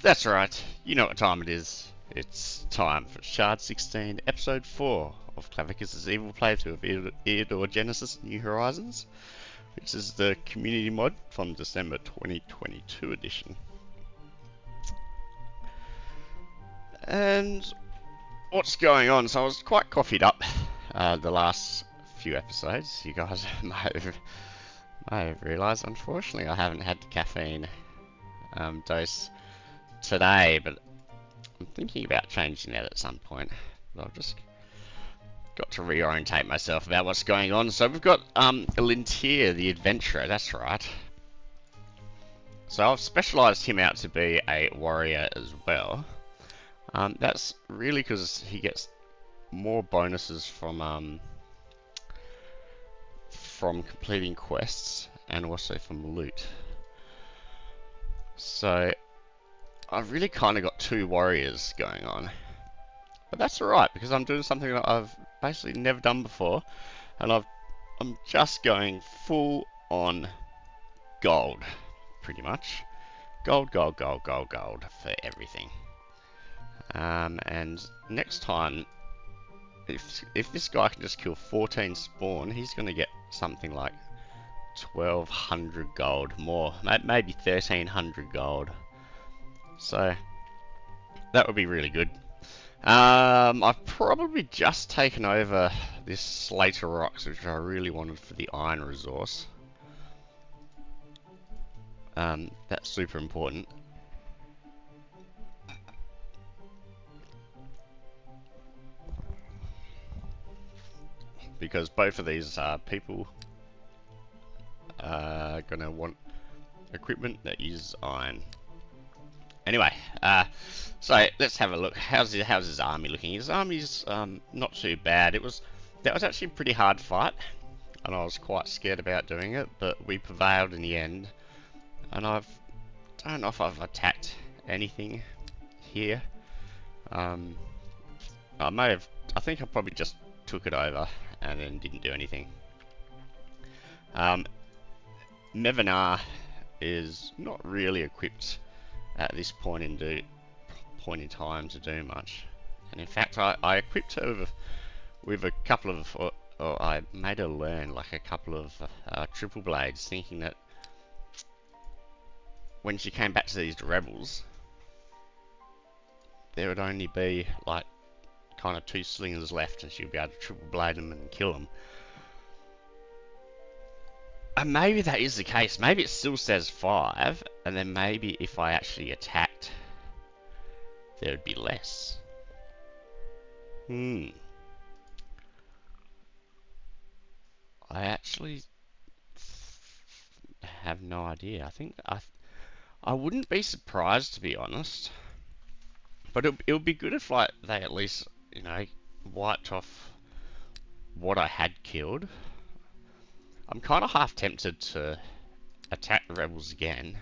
That's right, you know what time it is. It's time for Shard 16, Episode 4 of Clavicus' evil playthrough of Eador Genesis New Horizons, which is the community mod from December 2022 edition. And what's going on? So I was quite coffeed up the last few episodes. You guys may have realised, unfortunately, I haven't had the caffeine dose today, but I'm thinking about changing that at some point. But I've just got to reorientate myself about what's going on. So we've got Lintier, the adventurer, that's right. So I've specialised him out to be a warrior as well. That's really because he gets more bonuses from completing quests and also from loot. So I've really kind of got two warriors going on. But that's alright, because I'm doing something that I've basically never done before. And I'm just going full on gold, pretty much. Gold, gold, gold, gold, gold for everything. And next time, if this guy can just kill 14 spawn, he's going to get something like 1200 gold more, maybe 1300 gold. So that would be really good. I've probably just taken over this Slater Rocks, which I really wanted for the iron resource. That's super important. Because both of these people are going to want equipment that uses iron. Anyway, so let's have a look. How's his army looking? His army's not too bad. That was actually a pretty hard fight, and I was quite scared about doing it, but we prevailed in the end. And I don't know if I've attacked anything here. I think I probably just took it over and then didn't do anything. Mevina is not really equipped at this point in time to do much, and in fact I equipped her with a couple of, or I made her learn like a couple of triple blades, thinking that when she came back to these rebels, there would only be like kind of 2 slingers left, and she'd be able to triple blade them and kill them. And maybe that is the case. Maybe it still says 5, and then maybe if I actually attacked, there would be less. I actually have no idea. I think I wouldn't be surprised, to be honest. But it would be good if like they at least, you know, wiped off what I had killed. I'm kind of half tempted to attack the rebels again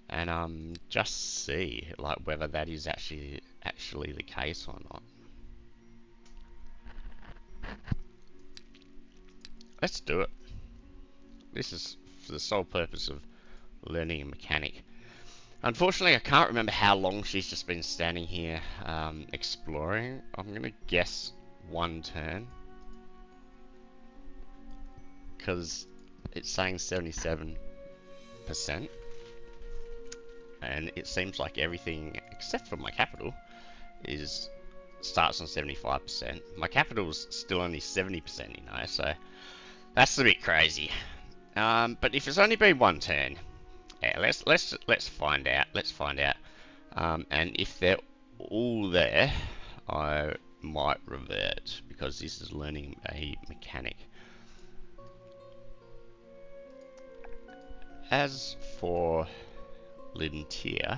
and just see like whether that is actually the case or not. Let's do it. This is for the sole purpose of learning a mechanic. Unfortunately, I can't remember how long she's just been standing here exploring. I'm gonna guess 1 turn, because it's saying 77%, and it seems like everything except for my capital starts on 75%. My capital's still only 70%, you know, so that's a bit crazy. But if it's only been 1 turn, yeah, let's find out. Let's find out. And if they're all there, I might revert, because this is learning a mechanic. As for Lintier,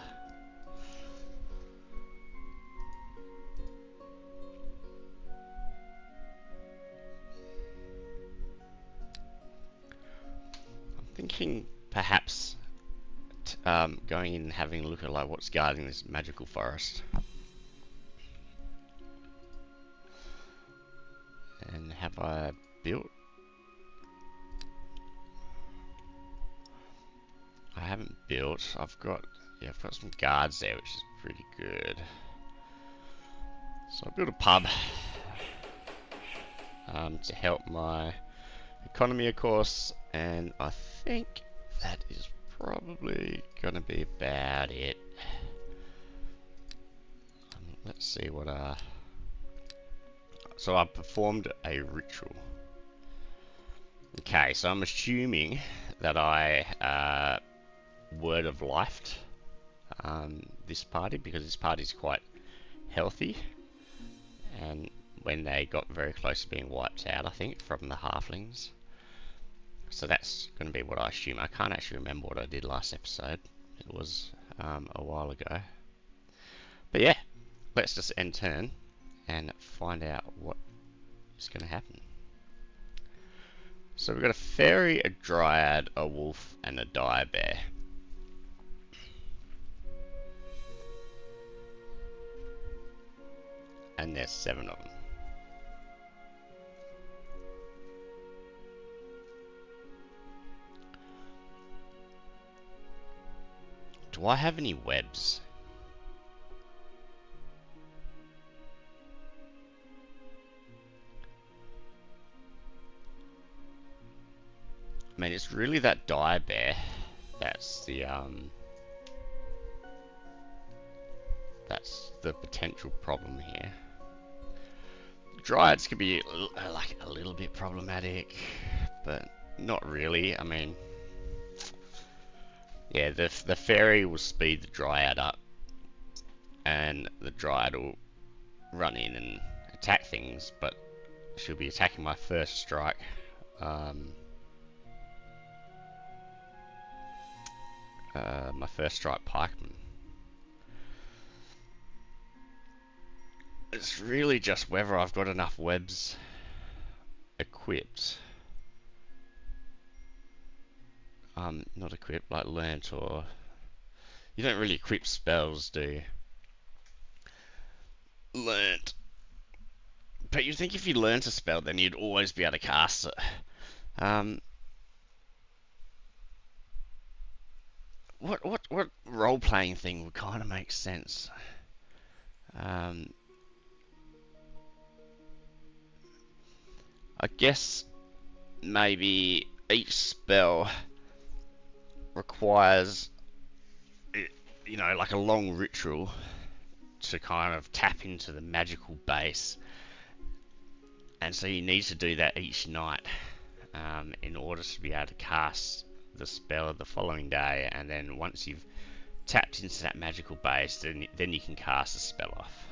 I'm thinking perhaps going in and having a look at like what's guarding this magical forest. And have I built? I haven't built. I've got Yeah, I've got some guards there, which is pretty good. So I built a pub to help my economy, of course, and I think that is probably gonna be about it. Let's see what so I performed a ritual. Okay, so I'm assuming that I word of lifed this party, because this party's quite healthy, and when they got very close to being wiped out, I think, from the halflings. So that's going to be what I assume. I can't actually remember what I did last episode. It was a while ago. But yeah, let's just end turn and find out what is going to happen. So we've got a fairy, a dryad, a wolf, and a dire bear. And there's 7 of them. Do I have any webs? I mean, it's really that dire bear that's the potential problem here. Dryads could be like a little bit problematic, but not really. I mean, yeah, the fairy will speed the dryad up, and the dryad will run in and attack things, but she'll be attacking my first strike. My first strike pikeman. It's really just whether I've got enough webs equipped. Not equipped, like learnt, or... You don't really equip spells, do you? Learnt. But you'd think if you learnt a spell, then you'd always be able to cast it. What role-playing thing would kind of make sense? I guess maybe each spell requires, you know, like a long ritual to kind of tap into the magical base, and so you need to do that each night in order to be able to cast the spell the following day, and then once you've tapped into that magical base, then you can cast the spell off.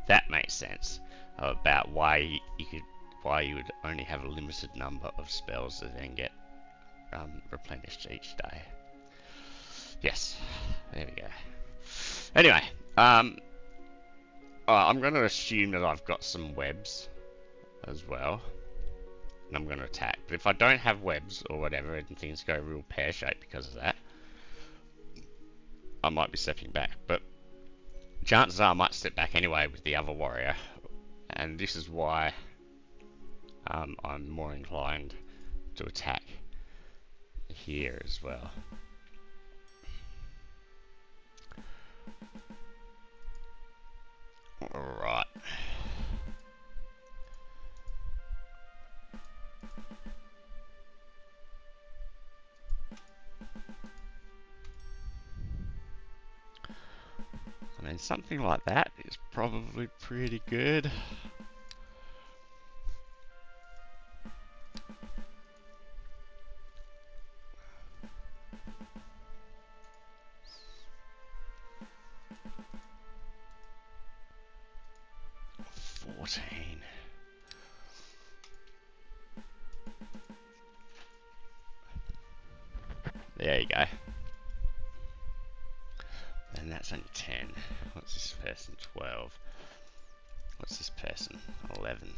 That makes sense about why you would only have a limited number of spells that then get replenished each day. Yes, there we go. Anyway, I'm going to assume that I've got some webs as well, and I'm going to attack. But if I don't have webs or whatever, and things go real pear-shaped because of that, I might be stepping back. But chances are I might step back anyway with the other warrior, and this is why I'm more inclined to attack here as well. Alright. I mean, something like that is probably pretty good. There you go. And that's only 10. What's this person? 12. What's this person? 11.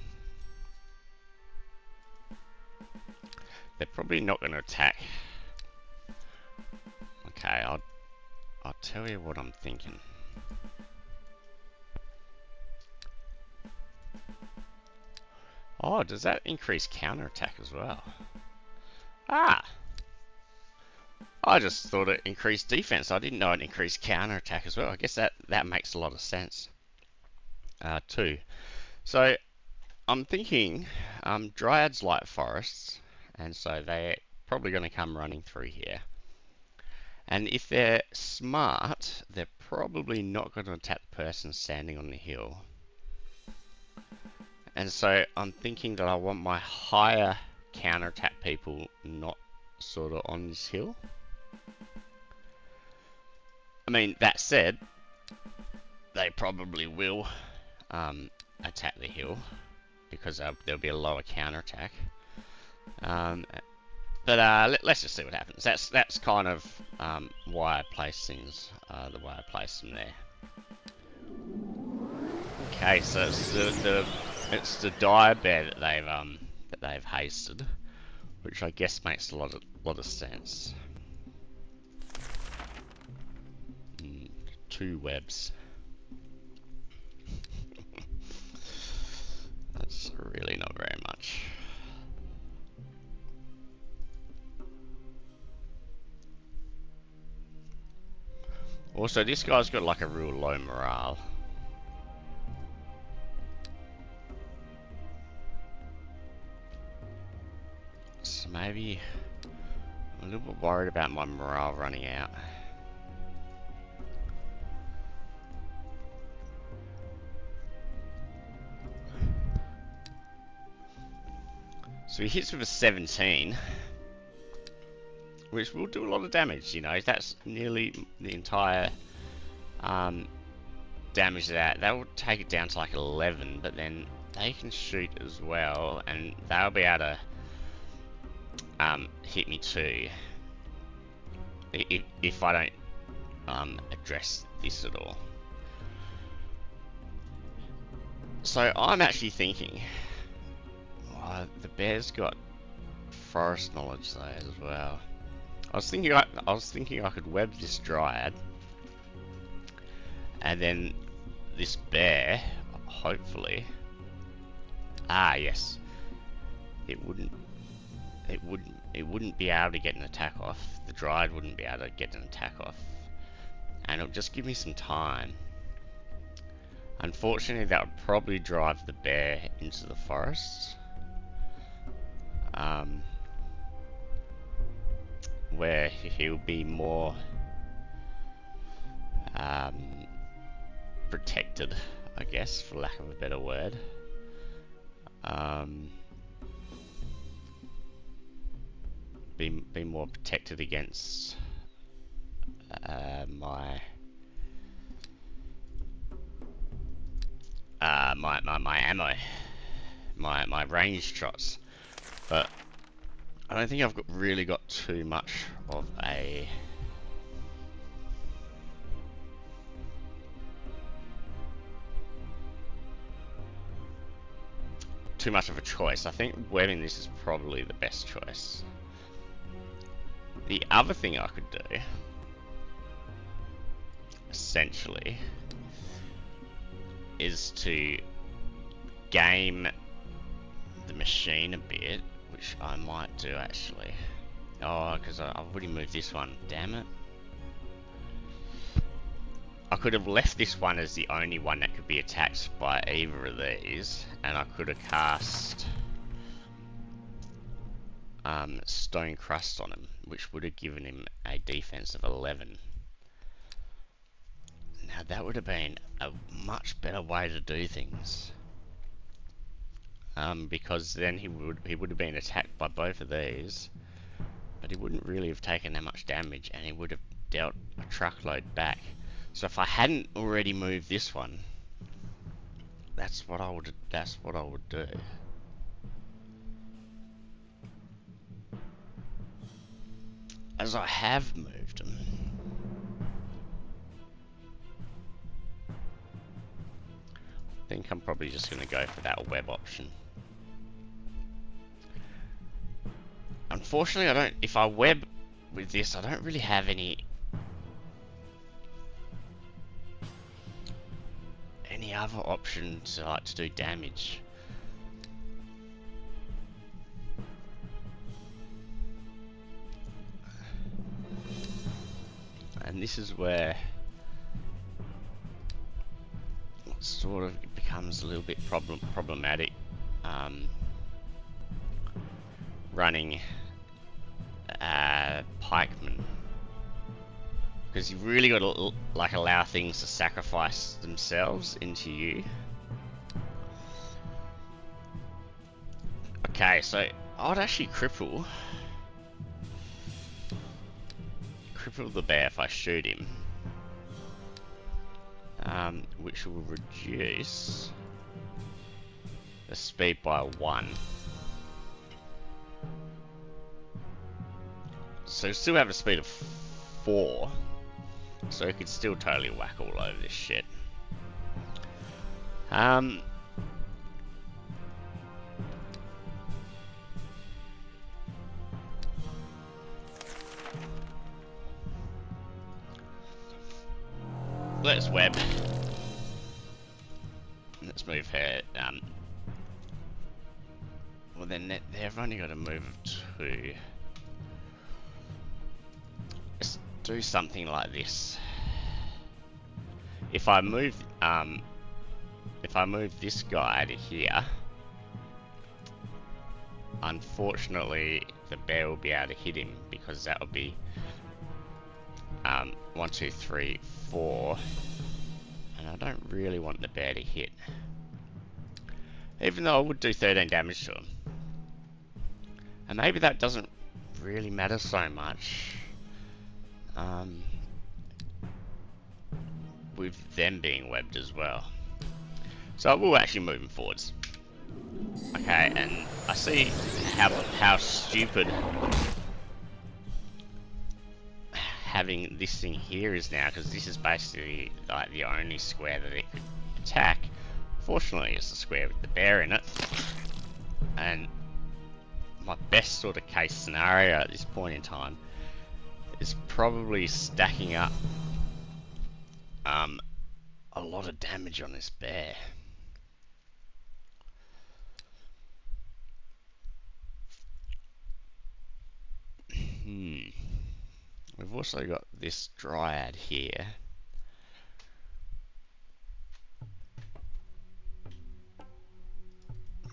They're probably not going to attack. Okay, I'll tell you what I'm thinking. Oh, does that increase counterattack as well? Ah! I just thought it increased defense. I didn't know it increased counter attack as well. I guess that makes a lot of sense too. So I'm thinking dryads like forests, and so they're probably going to come running through here. And if they're smart, they're probably not going to attack the person standing on the hill. And so I'm thinking that I want my higher counterattack people not sort of on this hill. I mean, that said, they probably will attack the hill because there'll be a lower counterattack. But let's just see what happens. That's kind of why I place things the way I place them there. Okay, so it's the dire bear that they've hasted, which I guess makes a lot of sense. 2 webs. That's really not very much. Also, this guy's got like a real low morale. So maybe I'm a little bit worried about my morale running out. So he hits with a 17, which will do a lot of damage, you know. That's nearly the entire damage that will take it down to like 11, but then they can shoot as well, and they'll be able to hit me too if I don't address this at all. So I'm actually thinking, the bear's got forest knowledge though as well. I was thinking I could web this dryad, and then this bear, hopefully. Yes. It wouldn't be able to get an attack off. The dryad wouldn't be able to get an attack off, and it'll just give me some time. Unfortunately, that would probably drive the bear into the forest. Where he'll be more protected, I guess, for lack of a better word. Be more protected against my ammo, my ranged shots, but I don't think I've really got too much of a choice. I think webbing this is probably the best choice. The other thing I could do, essentially, is to game the machine a bit, which I might do actually. Oh, because I've already moved this one, damn it. I could have left this one as the only one that could be attacked by either of these, and I could have cast Stone Crust on him, which would have given him a defense of 11. Now that would have been a much better way to do things, because then he would have been attacked by both of these, but he wouldn't really have taken that much damage, and he would have dealt a truckload back. So if I hadn't already moved this one, that's what I would do. As I have moved them. I think I'm probably just going to go for that web option. Unfortunately, if I web with this, I don't really have any other option to do damage. this is where it sort of becomes a little bit problematic. Running pikemen, because you've really got to like allow things to sacrifice themselves into you. Okay, so I'd actually cripple the bear if I shoot him, which will reduce the speed by 1. So still have a speed of 4, so he could still totally whack all over this shit. Let's web. Let's move her. Well, then they've only got to move of 2. Let's do something like this. If I move this guy to here, unfortunately the bear will be able to hit him, because that would be 1, 2, 3, 4, and I don't really want the bear to hit, even though I would do 13 damage to him. And maybe that doesn't really matter so much, with them being webbed as well. So we'll actually move them forwards. Okay, and I see how stupid having this thing here is now, because this is basically like the only square that it could attack. Fortunately, it's the square with the bear in it, and my best sort of case scenario at this point in time is probably stacking up a lot of damage on this bear. We've also got this dryad here.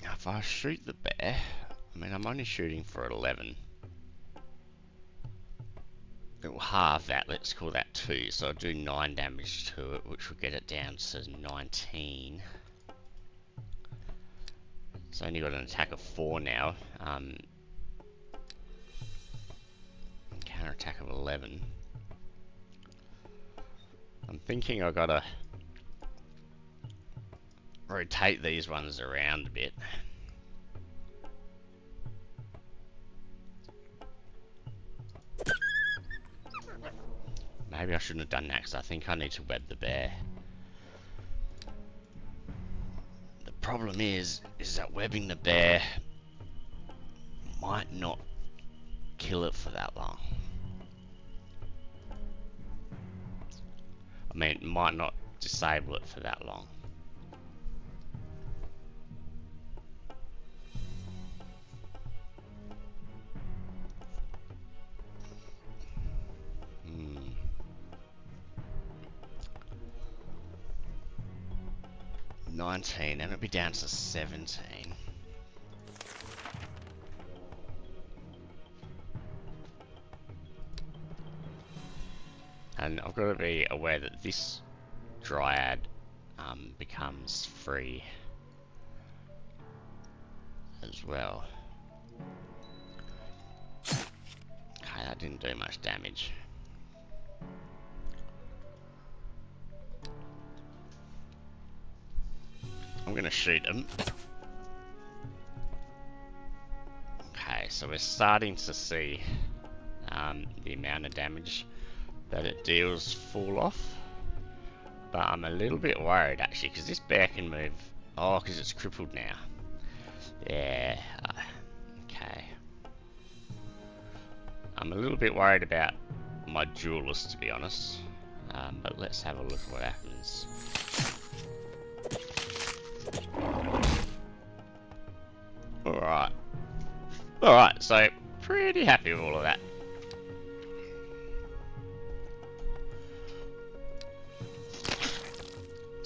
Now if I shoot the bear, I mean I'm only shooting for 11. It will halve that, let's call that 2, so I'll do 9 damage to it, which will get it down to 19. It's only got an attack of 4 now. Counter attack of 11. I'm thinking I gotta rotate these ones around a bit. Maybe I shouldn't have done that, because I think I need to web the bear. The problem is that webbing the bear might not kill it for that long. I mean, it might not disable it for that long. Hmm. 19, and it'll be down to 17. And I've got to be aware that this dryad becomes free as well. Okay, that didn't do much damage. I'm gonna shoot him. Okay, so we're starting to see the amount of damage that it deals fall off, but I'm a little bit worried actually, because this bear can move. Oh, because it's crippled now. Yeah. Okay. I'm a little bit worried about my duelist, to be honest. But let's have a look at what happens. Alright. Alright, so pretty happy with all of that.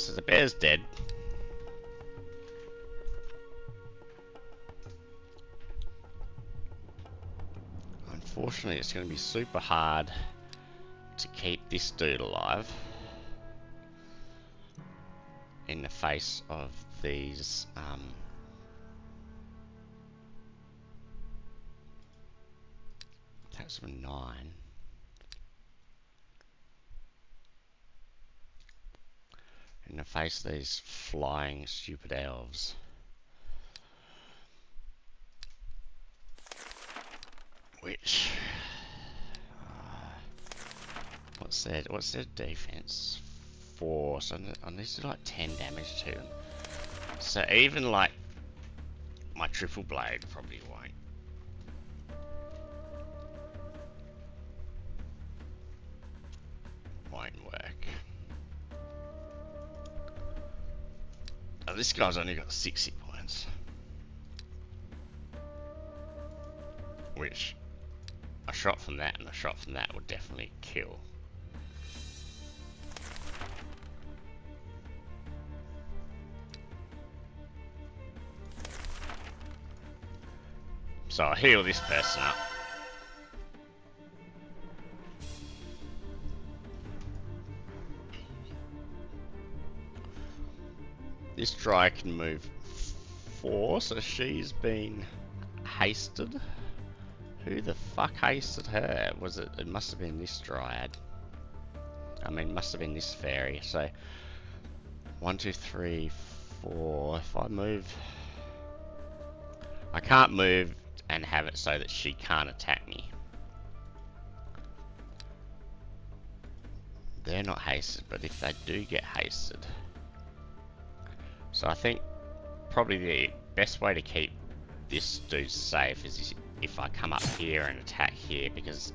So the bear's dead. Unfortunately, it's going to be super hard to keep this dude alive in the face of these attacks of 9. In the face of these flying stupid elves. Which what's their defense? 4, so I need to do like 10 damage to them. So even like my triple blade probably won't work. Oh, this guy's only got 60 points, which a shot from that and a shot from that would definitely kill. So I'll heal this person up. This dry can move 4, so she's been hasted. Who the fuck hasted her? Was it? It must have been this dryad. I mean, must have been this fairy. So 1, 2, 3, 4. If I move, I can't move and have it so that she can't attack me. They're not hasted, but if they do get hasted. So I think probably the best way to keep this dude safe is if I come up here and attack here, because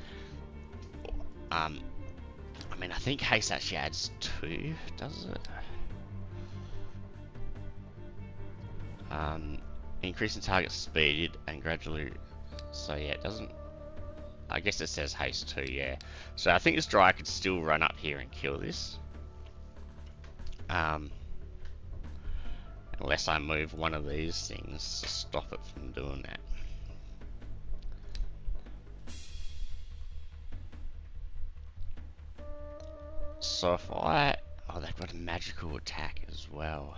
I mean, I think haste actually adds 2, does it? Increasing target speed and gradually, so yeah, it doesn't, I guess it says haste 2, yeah. So I think this dry could still run up here and kill this. Unless I move one of these things to stop it from doing that. So if I, oh, they've got a magical attack as well.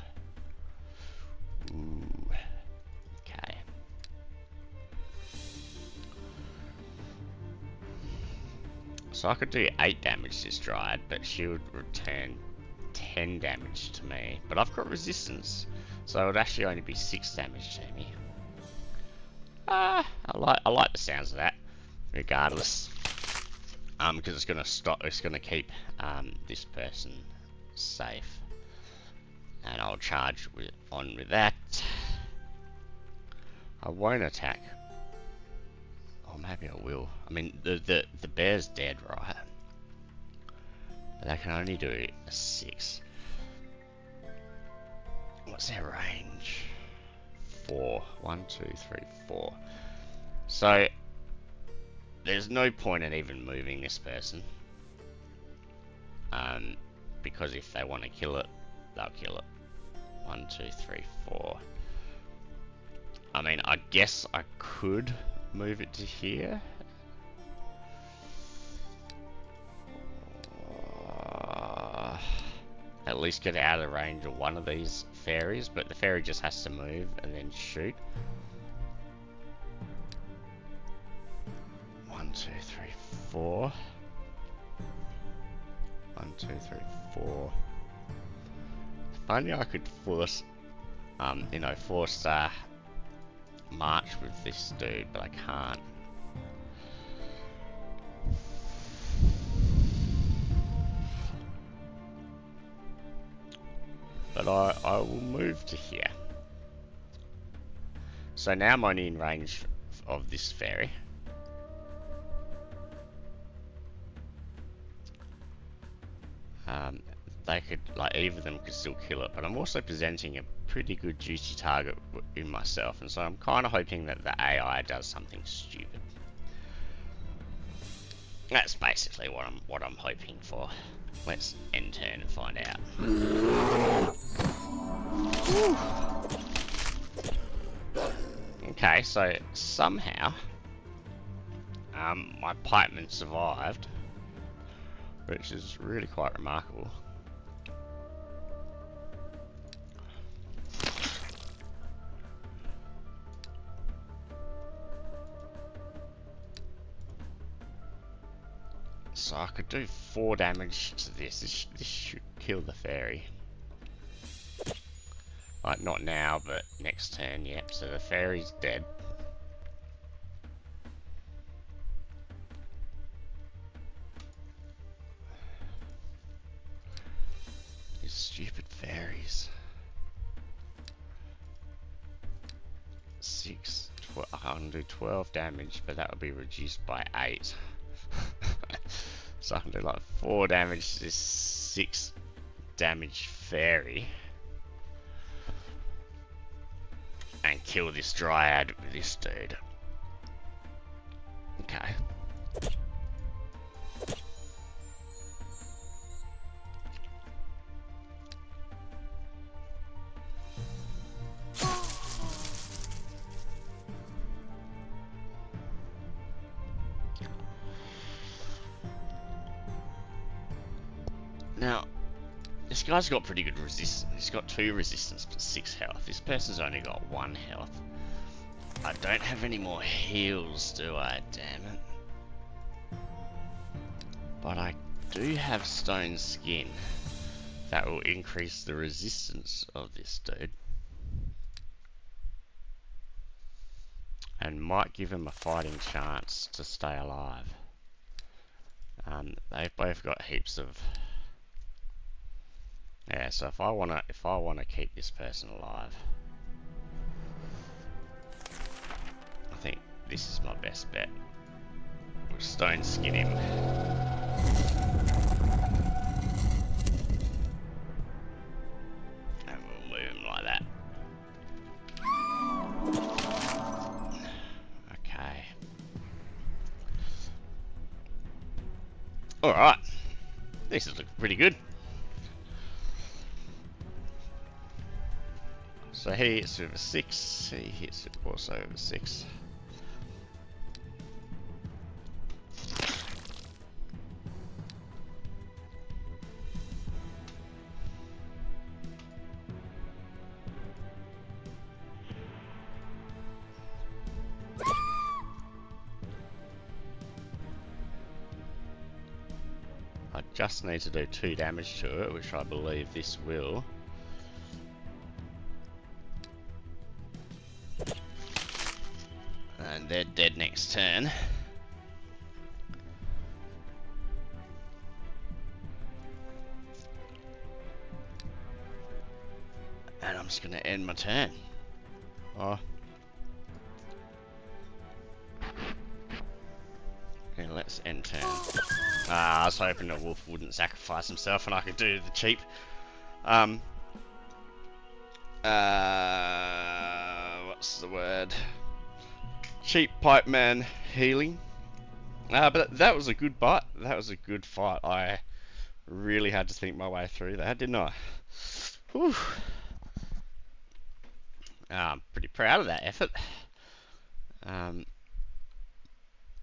Ooh. Okay. So I could do 8 damage to this dryad, but she would return 10 damage to me. But I've got resistance, so it would actually only be 6 damage to me. I like the sounds of that, regardless. Because it's gonna stop. It's gonna keep this person safe, and I'll charge on with that. I won't attack. Or maybe I will. I mean, the bear's dead, right? But I can only do a 6. What's their range? 4. 1, 2, 3, 4. So there's no point in even moving this person. Because if they want to kill it, they'll kill it. 1, 2, 3, 4. I mean, I guess I could move it to here. At least get out of range of one of these fairies, but the fairy just has to move and then shoot. 1, 2, 3, 4. 1, 2, 3, 4. If only I could force, force march with this dude, but I can't. But I will move to here. So now I'm only in range of this fairy. They could, like, either of them could still kill it, but I'm also presenting a pretty good juicy target in myself, and so I'm kind of hoping that the AI does something stupid. That's basically what I'm hoping for. Let's end turn and find out. Okay, so somehow my pikeman survived, which is really quite remarkable. So I could do 4 damage to this. This should kill the fairy. Like, not now, but next turn, yep. So the fairy's dead. These stupid fairies. 6, 12, I can do 12 damage, but that would be reduced by 8. So I can do like 4 damage to this 6 damage fairy. And kill this dryad with this dude. Okay. Now, this guy's got pretty good resistance. He's got 2 resistance but 6 health. This person's only got 1 health. I don't have any more heals, do I? Damn it. But I do have stone skin that will increase the resistance of this dude. And might give him a fighting chance to stay alive. They've both got heaps of... Yeah, so if I wanna keep this person alive, I think this is my best bet. We'll stone skin him. And we'll move him like that. Okay. Alright. This is looking pretty good. So he hits with a 6, he hits it also with a 6. I just need to do 2 damage to it, which I believe this will. And they're dead next turn. And I'm just going to end my turn. Oh. Okay, let's end turn. I was hoping the wolf wouldn't sacrifice himself and I could do the cheap. What's the word? Cheap pipe man healing. But that was a good bite. That was a good fight. I really had to think my way through that, didn't I? Whew. I'm pretty proud of that effort.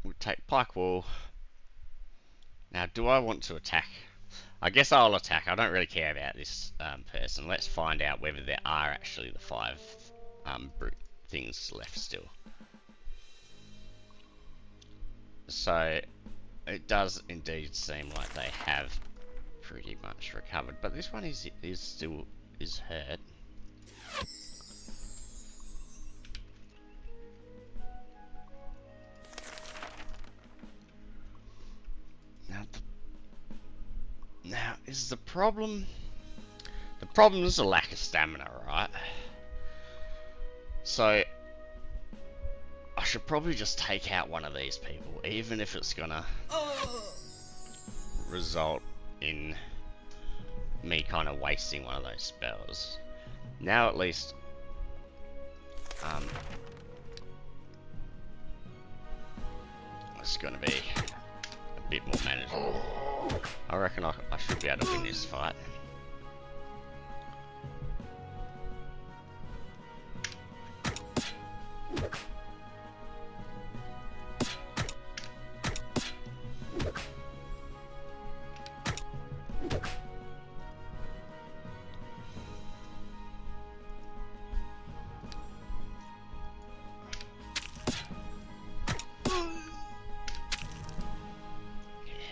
We'll take pike wall. Now, do I want to attack? I guess I'll attack. I don't really care about this person. Let's find out whether there are actually the 5 brute things left still. So, it does indeed seem like they have pretty much recovered, but this one is still hurt. Now, is the problem... The problem is a lack of stamina, right? So, I should probably just take out one of these people, even if it's gonna result in me kind of wasting one of those spells. Now at least, it's gonna be a bit more manageable. I reckon I should be able to win this fight.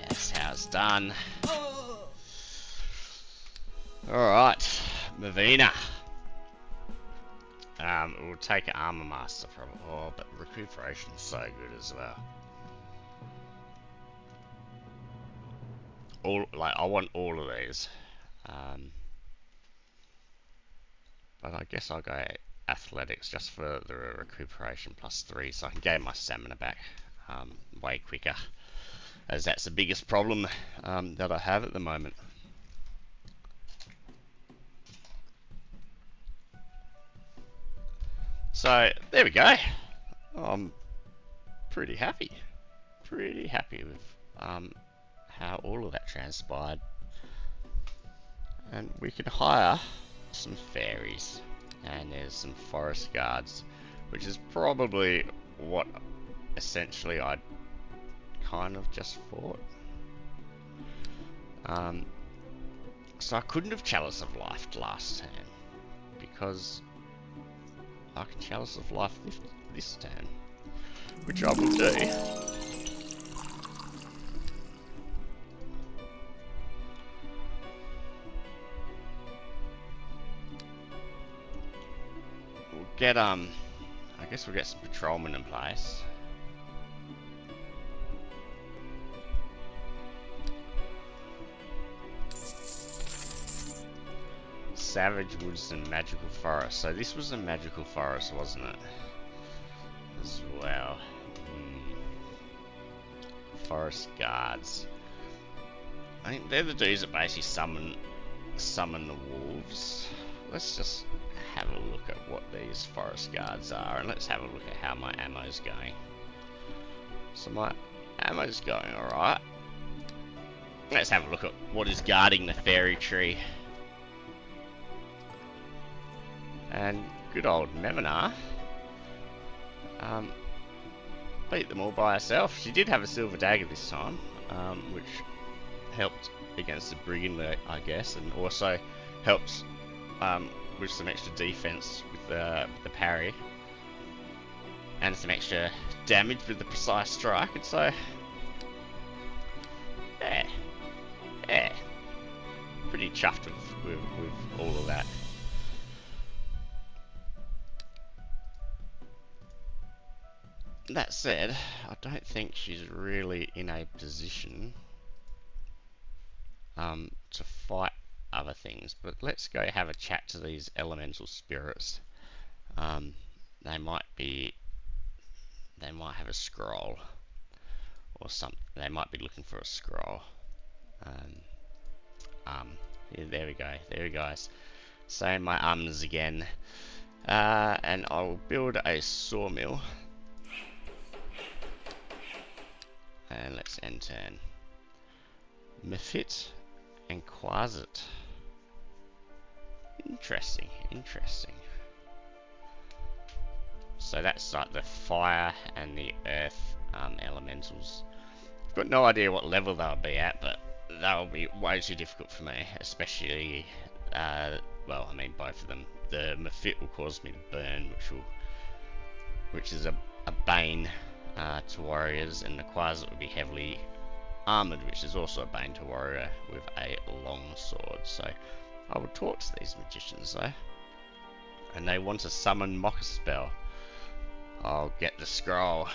Yes, how's done? Alright, Mevina. We'll take an Armor Master from. Oh, but recuperation's so good as well. I want all of these. But I guess I'll go athletics just for the recuperation +3, so I can gain my stamina back way quicker, as that's the biggest problem that I have at the moment. So there we go. I'm pretty happy with how all of that transpired, and we can hire some fairies, and there's some forest guards, which is probably what essentially I kind of just fought. So I couldn't have Chalice of Life last turn, because I can Chalice of Life this turn, which I will do. We'll get I guess we'll get some patrolmen in place. Savage Woods and Magical Forest. So this was a magical forest, wasn't it? As well. Forest guards. I think they're the dudes that basically summon the wolves. Let's just have a look at what these forest guards are, and let's have a look at how my ammo's going. So my ammo's going alright. Let's have a look at what is guarding the fairy tree. And good old Mevina beat them all by herself. She did have a silver dagger this time, which helped against the brigand, I guess, and also helped with some extra defense with the parry, and some extra damage with the precise strike. And so, yeah, pretty chuffed with all of that. That said, I don't think she's really in a position to fight other things, but let's go have a chat to these elemental spirits. They might have a scroll or something. They might be looking for a scroll. Yeah, there we go, guys. Saying my ums again. And I'll build a sawmill. And let's end turn. Mephit and Quasit. Interesting. So that's like the fire and the earth elementals. I've got no idea what level they'll be at, but they'll be way too difficult for me, especially, well, I mean both of them. The Mephit will cause me to burn, which is a bane to warriors, and the Quasit will be heavily armored, which is also a bane to warrior with a long sword. So I will talk to these magicians though, and they want to summon mock spell. I'll get the scroll.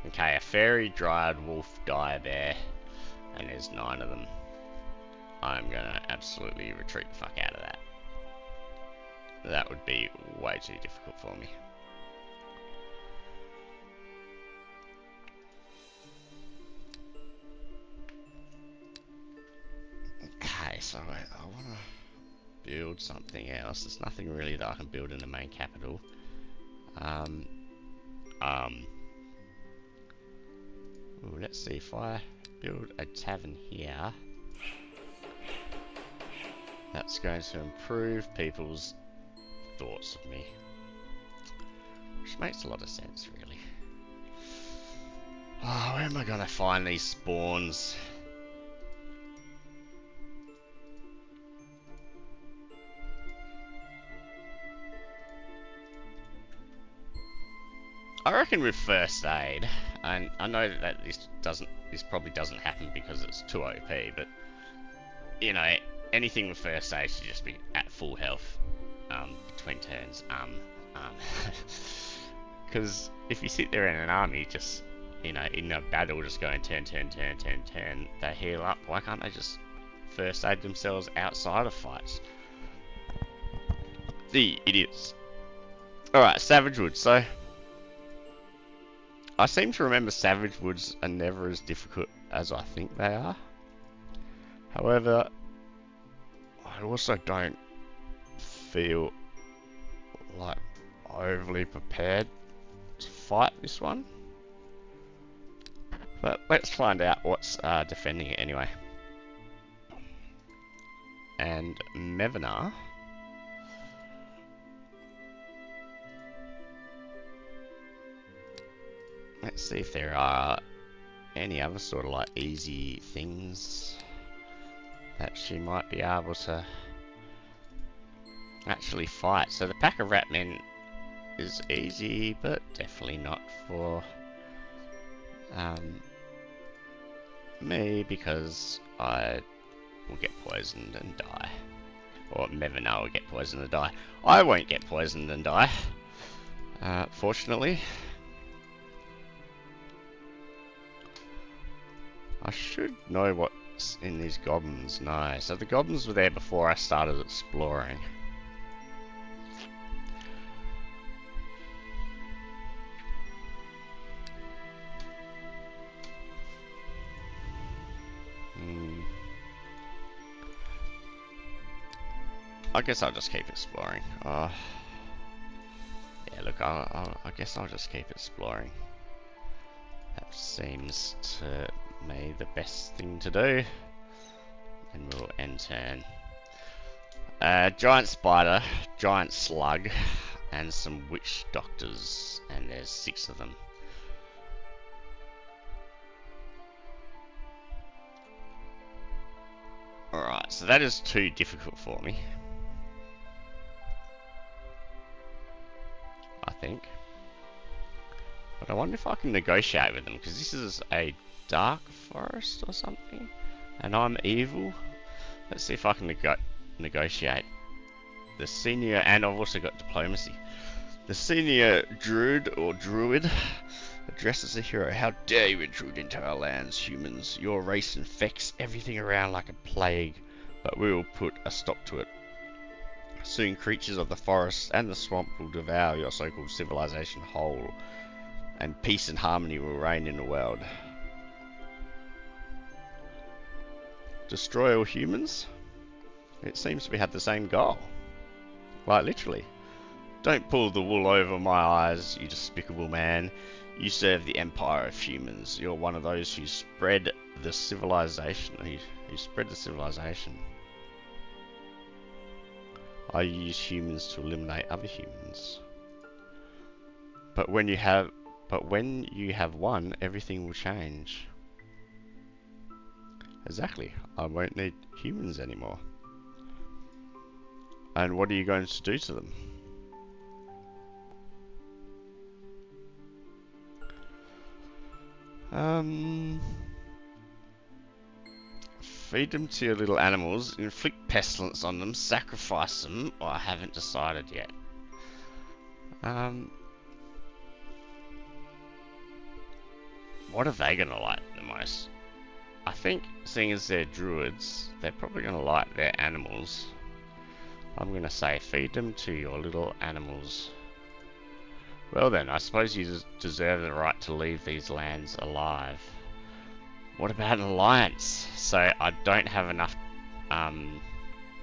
Okay, a fairy, dryad, wolf, dire bear, and there's 9 of them. I'm gonna absolutely retreat the fuck out of that. That would be way too difficult for me. Okay, so I want to build something else. There's nothing really that I can build in the main capital. Ooh, let's see if I build a tavern here. That's going to improve people's thoughts of me. Which makes a lot of sense, really. Oh, where am I going to find these spawns? I reckon with first aid, and I know that this probably doesn't happen because it's too OP, but you know, anything with first aid should just be at full health between turns. Because if you sit there in an army, just in a battle, just going turn, they heal up. Why can't they just first aid themselves outside of fights? The idiots. All right, Savage Woods. So I seem to remember Savage Woods are never as difficult as I think they are. However, I also don't feel like overly prepared to fight this one. But let's find out what's defending it anyway. And Mevina. Let's see if there are any other sort of like easy things that she might be able to actually fight. So the pack of rat men is easy, but definitely not for me, because I will get poisoned and die. Or Mevina will get poisoned and die. I won't get poisoned and die, fortunately. I should know what's in these goblins. No, so the goblins were there before I started exploring. I guess I'll just keep exploring. Yeah, look, I guess I'll just keep exploring. That seems to me the best thing to do. And we'll end turn. Giant spider, giant slug, and some witch doctors, and there's 6 of them. Alright, so that is too difficult for me, I think. But I wonder if I can negotiate with them, because this is a dark forest or something, and I'm evil. Let's see if I can negotiate. The senior, and I've also got diplomacy. The senior druid or druid addresses the hero. How dare you intrude into our lands, humans? Your race infects everything around like a plague, but we will put a stop to it. Soon creatures of the forest and the swamp will devour your so-called civilization whole, and peace and harmony will reign in the world. Destroy all humans? It seems we have the same goal. Like, literally. Don't pull the wool over my eyes, you despicable man. You serve the empire of humans. You're one of those who spread the civilization. Who spread the civilization. I use humans to eliminate other humans. But when you have one, everything will change. Exactly. I won't need humans anymore. And what are you going to do to them? Feed them to your little animals, inflict pestilence on them, sacrifice them. Well, I haven't decided yet. What are they gonna like the most? I think, seeing as they're druids, they're probably gonna like their animals. I'm gonna say feed them to your little animals. Well then, I suppose you deserve the right to leave these lands alive. What about an alliance? So I don't have enough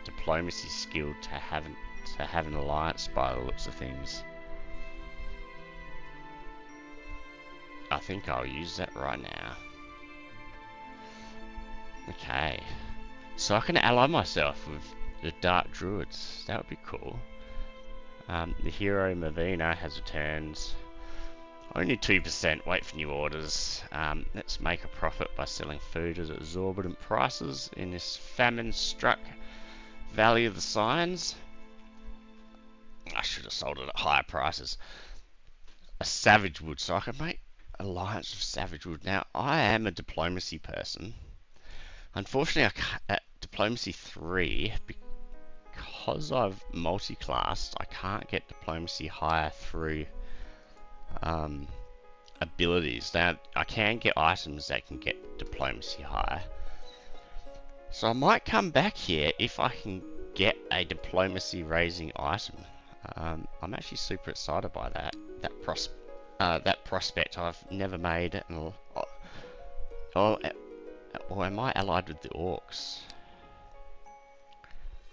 diplomacy skill to have an alliance by the looks of things. I think I'll use that right now. Okay. So I can ally myself with the Dark Druids. That would be cool. The hero Mevina has returned. Only 2%. Wait for new orders. Let's make a profit by selling food at exorbitant prices in this famine-struck Valley of the Signs. I should have sold it at higher prices. A Savage Wood, so I can make alliance with Savage Wood. Now, I am a diplomacy person. Unfortunately, I can't, at Diplomacy 3, because I've multi-classed, I can't get Diplomacy higher through abilities. Now, I can get items that can get Diplomacy higher. So I might come back here if I can get a Diplomacy raising item. I'm actually super excited by that prospect. I've never made. Or am I allied with the orcs?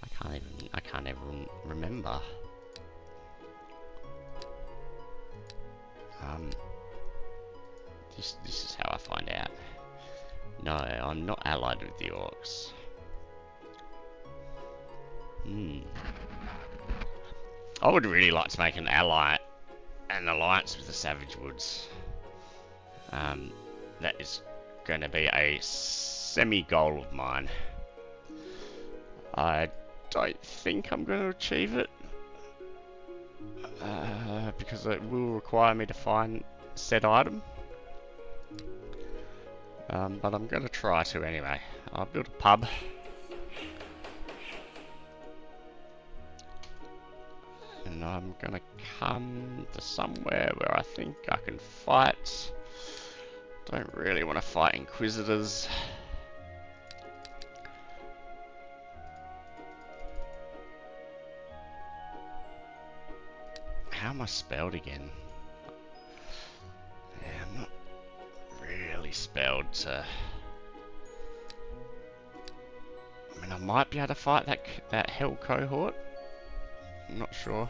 I can't even remember. This is how I find out. No, I'm not allied with the orcs. I would really like to make an alliance with the Savage Woods. That is going to be a semi-goal of mine. I don't think I'm going to achieve it, because it will require me to find said item. But I'm going to try to anyway. I'll build a pub. And I'm going to come to somewhere where I think I can fight. Don't really want to fight Inquisitors. How am I spelled again? Yeah, I'm not really spelled to... I mean, I might be able to fight that Hell cohort. I'm not sure.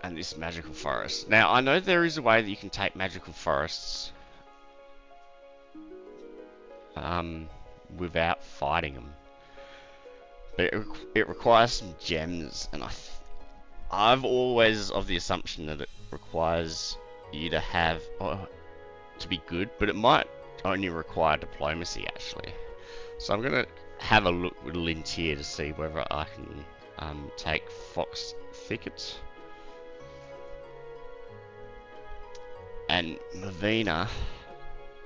And this magical forest. Now, I know there is a way that you can take magical forests without fighting them, but it requires some gems, and I've always of the assumption that it requires you to have to be good, but it might only require diplomacy actually. So I'm gonna have a look with Lintier to see whether I can take Fox Thicket. And Mevina,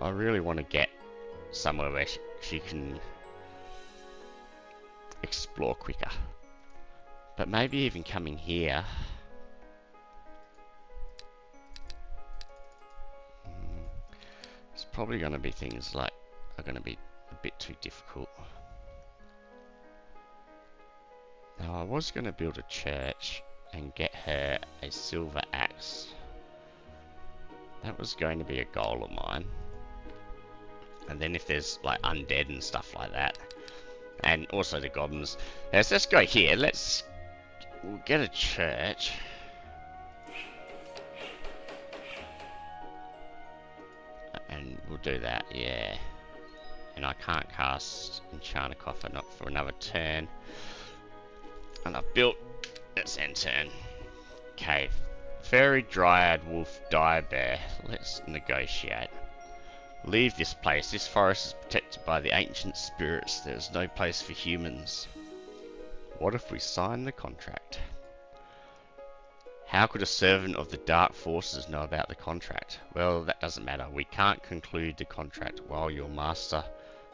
I really want to get somewhere where she can explore quicker. But maybe even coming here. It's probably going to be things like are going to be a bit too difficult. Now I was going to build a church and get her a silver axe. That was going to be a goal of mine. And then if there's like undead and stuff like that, and also the goblins. Let's go here. We'll get a church. And we'll do that, yeah. And I can't cast Enchanter Coffer not for another turn. And I've built its end turn. Okay. Fairy, Dryad, Wolf, Dire Bear. Let's negotiate. Leave this place. This forest is protected by the ancient spirits. There is no place for humans. What if we sign the contract? How could a servant of the dark forces know about the contract? Well, that doesn't matter. We can't conclude the contract while your master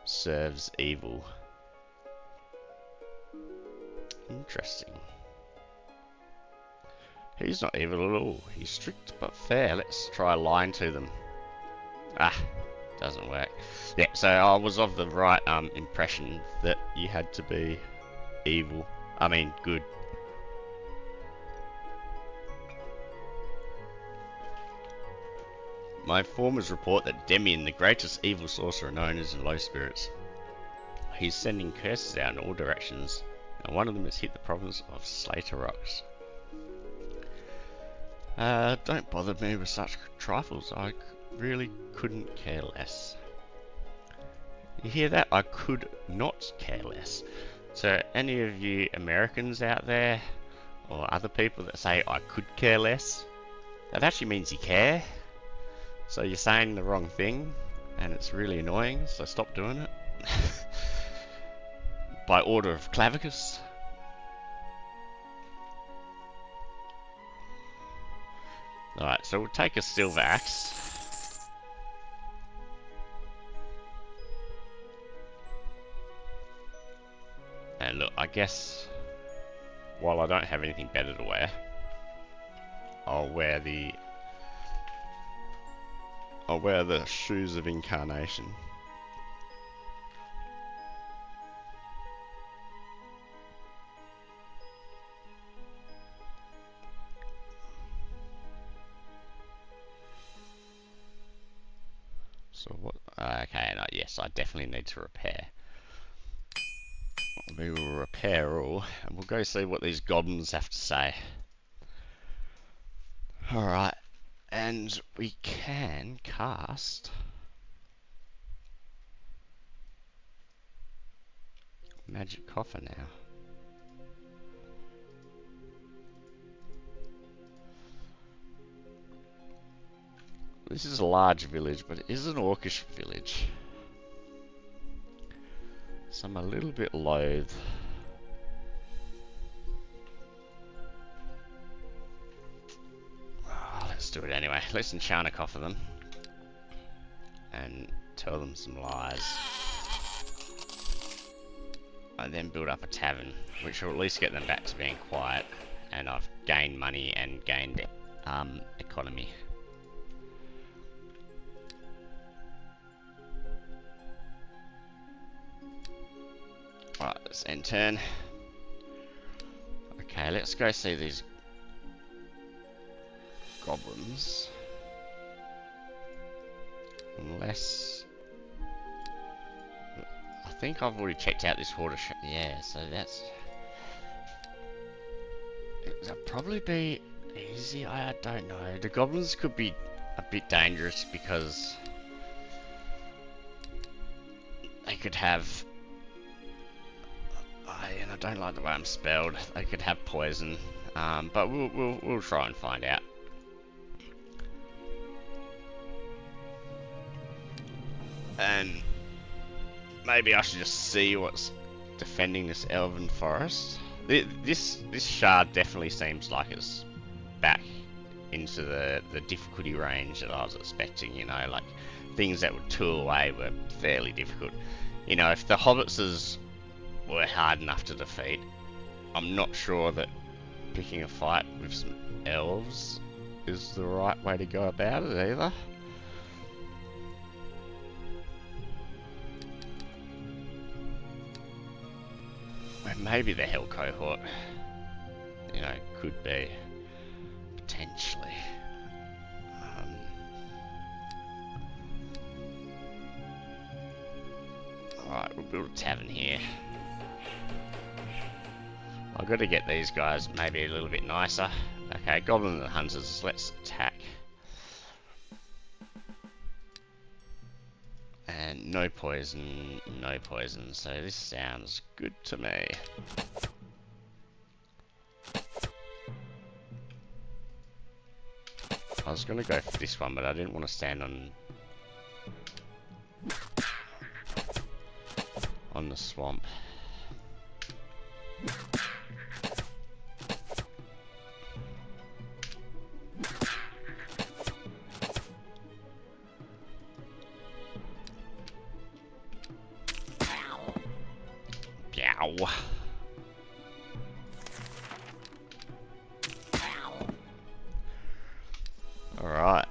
serves evil. Interesting. He's not evil at all. He's strict but fair. Let's try lying to them. Ah, doesn't work. Yeah, so I was of the right impression that you had to be evil. I mean, good. My informers report that Demian, the greatest evil sorcerer known, is in low spirits. He's sending curses out in all directions and one of them has hit the province of Slater Rocks. Don't bother me with such trifles. I really couldn't care less. You hear that? I could not care less. So any of you Americans out there, or other people that say I could care less, that actually means you care. So you're saying the wrong thing, and it's really annoying, so stop doing it. By order of Klavicus. Alright, so we'll take a silver axe. And look, I guess while I don't have anything better to wear, I'll wear the shoes of incarnation. So what? Okay, no, yes, I definitely need to repair. We will repair all, and we'll go see what these goblins have to say. Alright, and we can cast Magic Coffer now. This is a large village, but it is an orcish village. So I'm a little bit loath. Oh, let's do it anyway. Let's enchant a coffer them. And tell them some lies. And then build up a tavern, which will at least get them back to being quiet. And I've gained money and gained economy. Right, let's end turn. Okay, let's go see these goblins. Unless... I think I've already checked out this water. Yeah, so that's... It'll probably be easy, I don't know. The goblins could be a bit dangerous because they could have... and I don't like the way I'm spelled. They could have poison, but we'll try and find out. And maybe I should just see what's defending this elven forest. This shard definitely seems like it's back into the difficulty range that I was expecting. You know, like things that would tool away were fairly difficult. You know, if the hobbitses were hard enough to defeat, I'm not sure that picking a fight with some elves is the right way to go about it either. And maybe the Hell Cohort, you know, could be potentially. Alright, we'll build a tavern here. I've got to get these guys maybe a little bit nicer. Okay, Goblin and the Hunters, let's attack. And no poison, so this sounds good to me. I was going to go for this one, but I didn't want to stand on the swamp. Alright.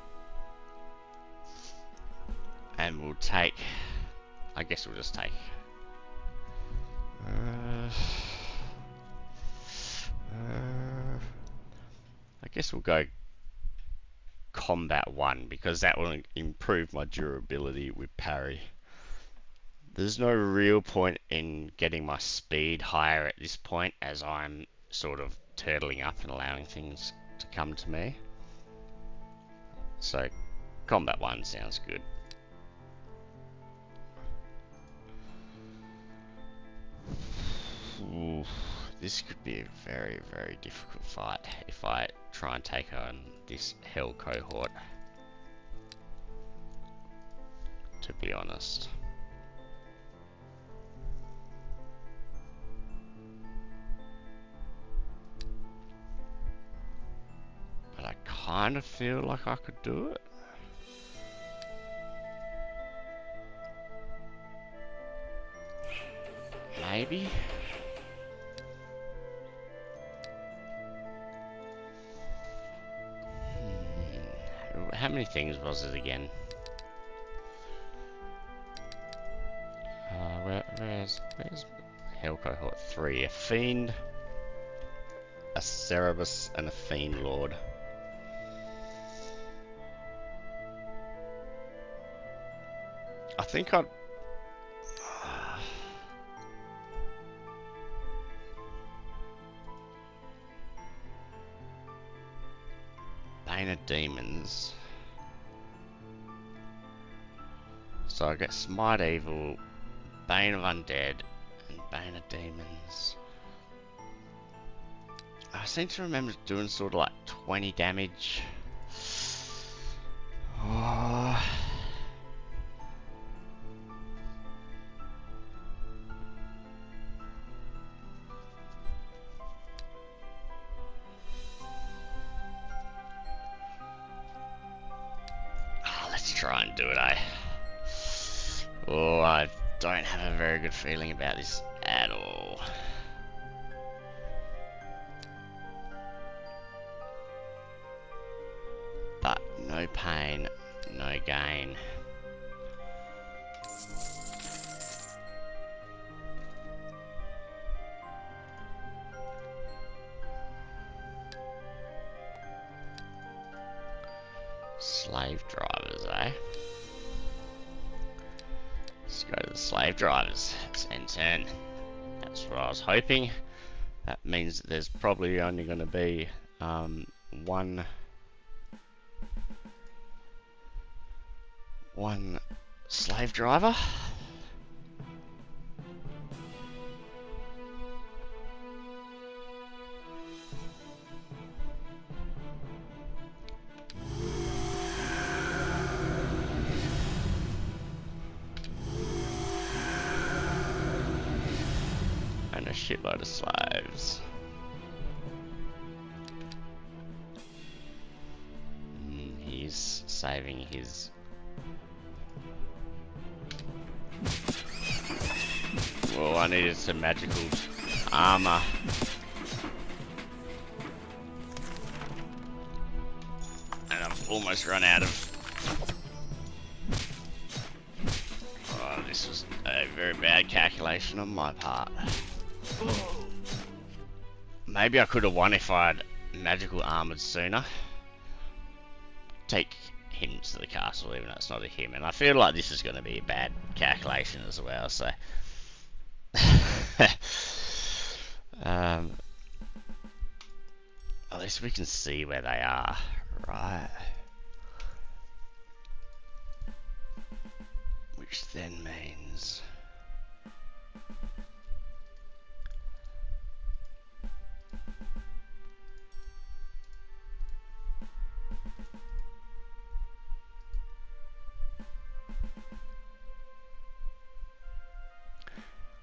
And we'll take... I guess we'll just take... I guess we'll go Combat 1, because that will improve my durability with parry. There's no real point in getting my speed higher at this point, as I'm sort of turtling up and allowing things to come to me. So combat 1 sounds good. Ooh, this could be a very, very difficult fight if I try and take on this hell cohort, to be honest. But I kind of feel like I could do it. Maybe. How many things was it again? Where's Hell Cohort 3? A Fiend, a Cerebus, and a Fiend Lord. I think I'd... Bane of Demons. So I get Smite Evil, Bane of Undead, and Bane of Demons. I seem to remember doing sort of like 20 damage. Oh. Let's try and do it, eh? Oh, I don't have a very good feeling about this at all. But no pain, no gain. Slave drivers, eh? Let's go to the slave drivers. It's end turn. That's what I was hoping. That means that there's probably only going to be one slave driver. And a shitload of slaves. He's saving his... Well, I needed some magical armor. And I've almost run out of... Oh, this was a very bad calculation on my part. Maybe I could have won if I had magical armored sooner. Take him to the castle, even though it's not a him. And I feel like this is going to be a bad calculation as well, so... At least we can see where they are, right? Which then means...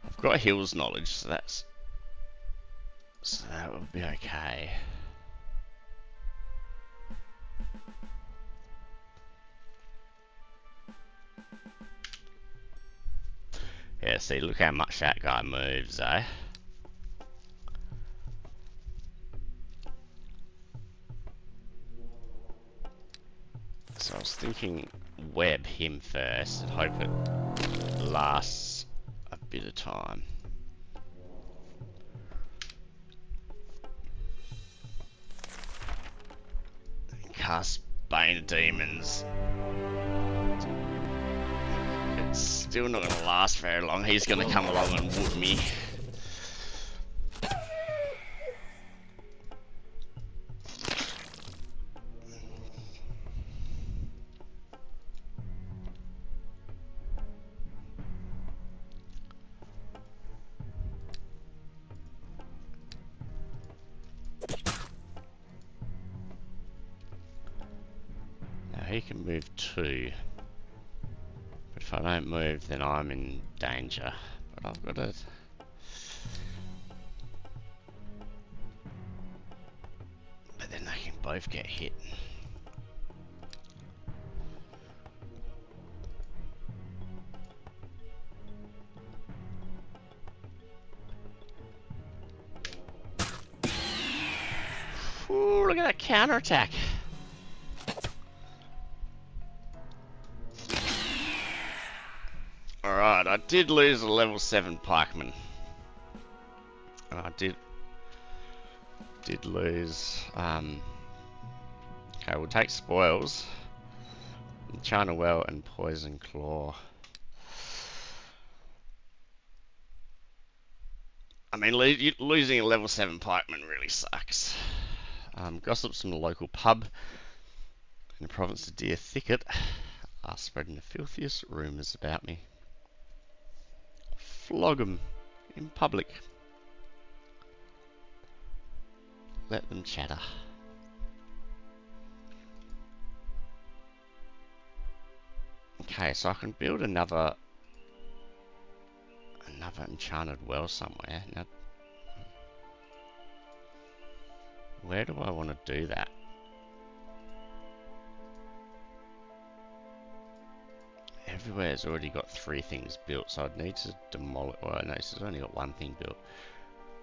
I've got hills knowledge, so that would be okay. Yeah, see, look how much that guy moves, eh? So I was thinking web him first and hope it lasts a bit of time. Cast Bane of Demons. Still not gonna last very long. He's gonna come along and whoop me. He can move 2, but if I don't move, then I'm in danger. But I've got it. But then they can both get hit. Ooh, look at that counterattack. Alright, I did lose a level 7 pikeman. And I did lose, okay, we'll take spoils. China Well and Poison Claw. I mean, losing a level 7 pikeman really sucks. Gossips from the local pub in the province of Deer Thicket are spreading the filthiest rumours about me. Flog 'em in public. Let them chatter. Okay, so I can build another enchanted well somewhere. Now, where do I want to do that? Everywhere's already got 3 things built, so I'd need to demolish. Well, no, this has only got 1 thing built,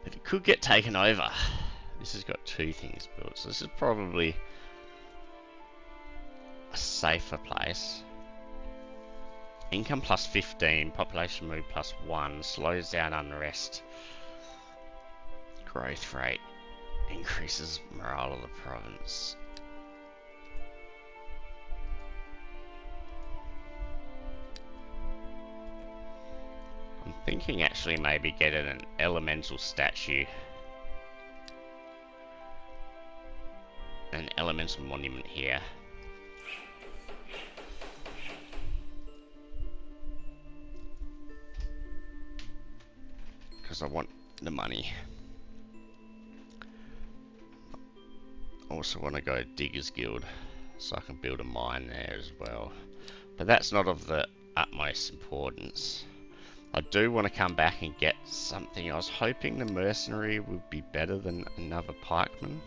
but it could get taken over. This has got 2 things built, so this is probably a safer place. Income plus 15, population move plus 1, slows down unrest, growth rate, increases morale of the province. I'm thinking actually maybe getting an elemental statue, an elemental monument here. Because I want the money. I also want to go Diggers Guild, so I can build a mine there as well. But that's not of the utmost importance. I do want to come back and get something. I was hoping the mercenary would be better than another pikeman.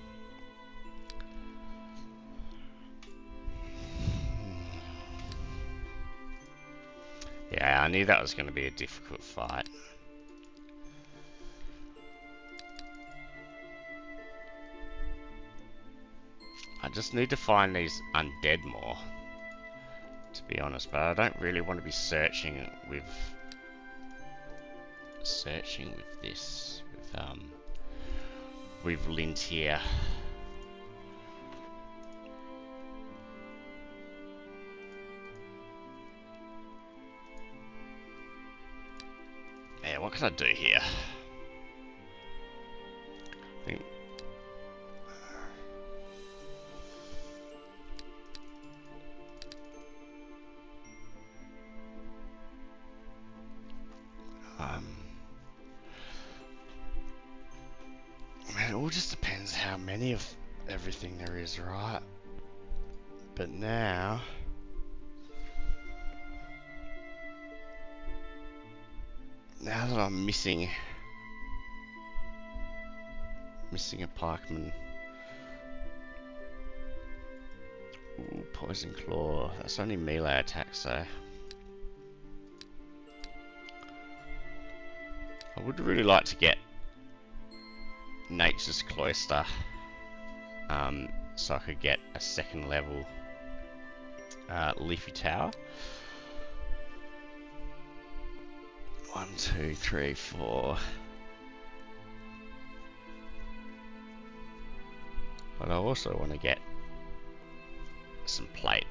Yeah, I knew that was going to be a difficult fight. I just need to find these undead more, to be honest, but I don't really want to be searching with this, with lint here. Yeah, what can I do here? I think man, it all just depends how many of everything there is, right? But now that I'm missing a pikeman. Ooh, Poison Claw. That's only melee attacks, so I would really like to get Nature's Cloister, so I could get a 2nd level Leafy Tower. 1, 2, 3, 4. But I also want to get some plate.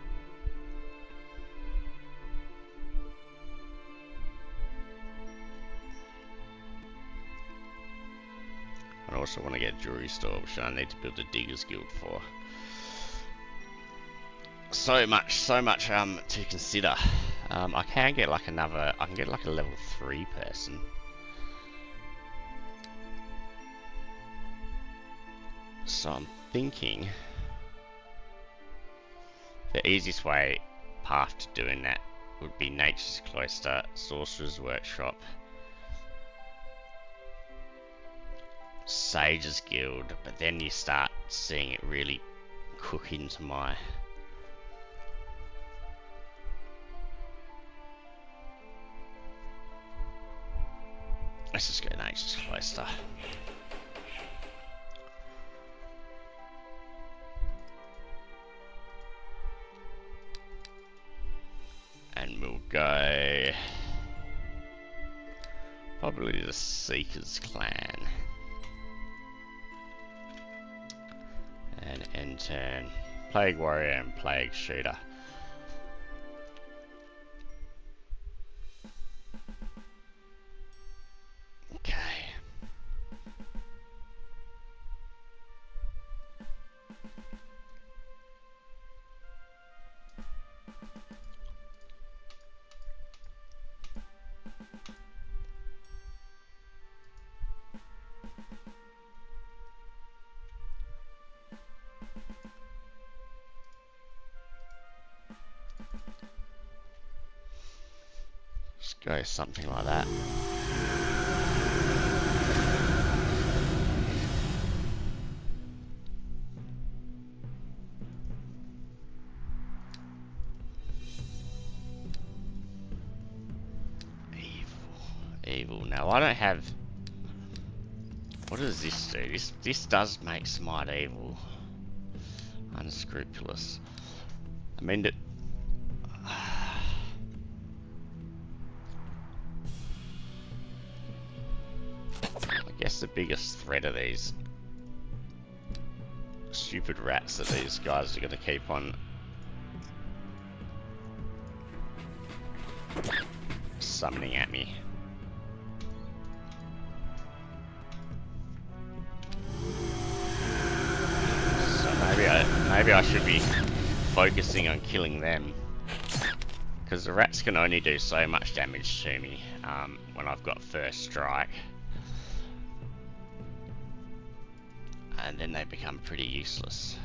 also want to get a jewelry store, which I need to build a diggers guild for. So much to consider. I can get like I can get like a level 3 person. So I'm thinking the easiest path to doing that would be Nature's Cloister, Sorcerer's Workshop, Sage's Guild, but then you start seeing it really cook into my... Let's just go Nature's Cloister. And we'll go probably the Seeker's Clan. And end turn, Plague Warrior and Plague Shooter. Okay. Just go something like that. Evil. Now I don't have... What does this do? This does make Smite evil. Unscrupulous. I mean, I guess the biggest threat of these stupid rats that these guys are going to keep on summoning at me. So maybe I should be focusing on killing them, because the rats can only do so much damage to me when I've got first strike, and then they become pretty useless.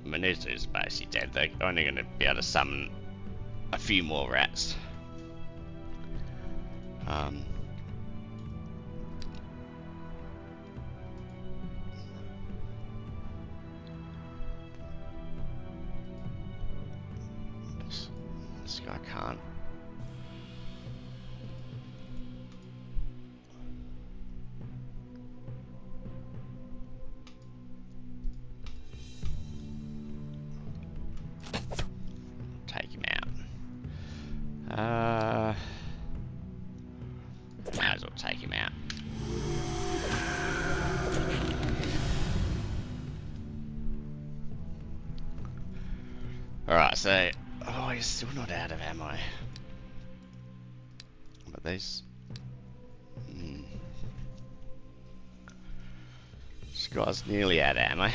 Menusa is basically dead. They're only going to be able to summon a few more rats. This guy can't. Might as well take him out. Alright, so... Oh, he's still not out of ammo. But these... This guy's nearly out of ammo.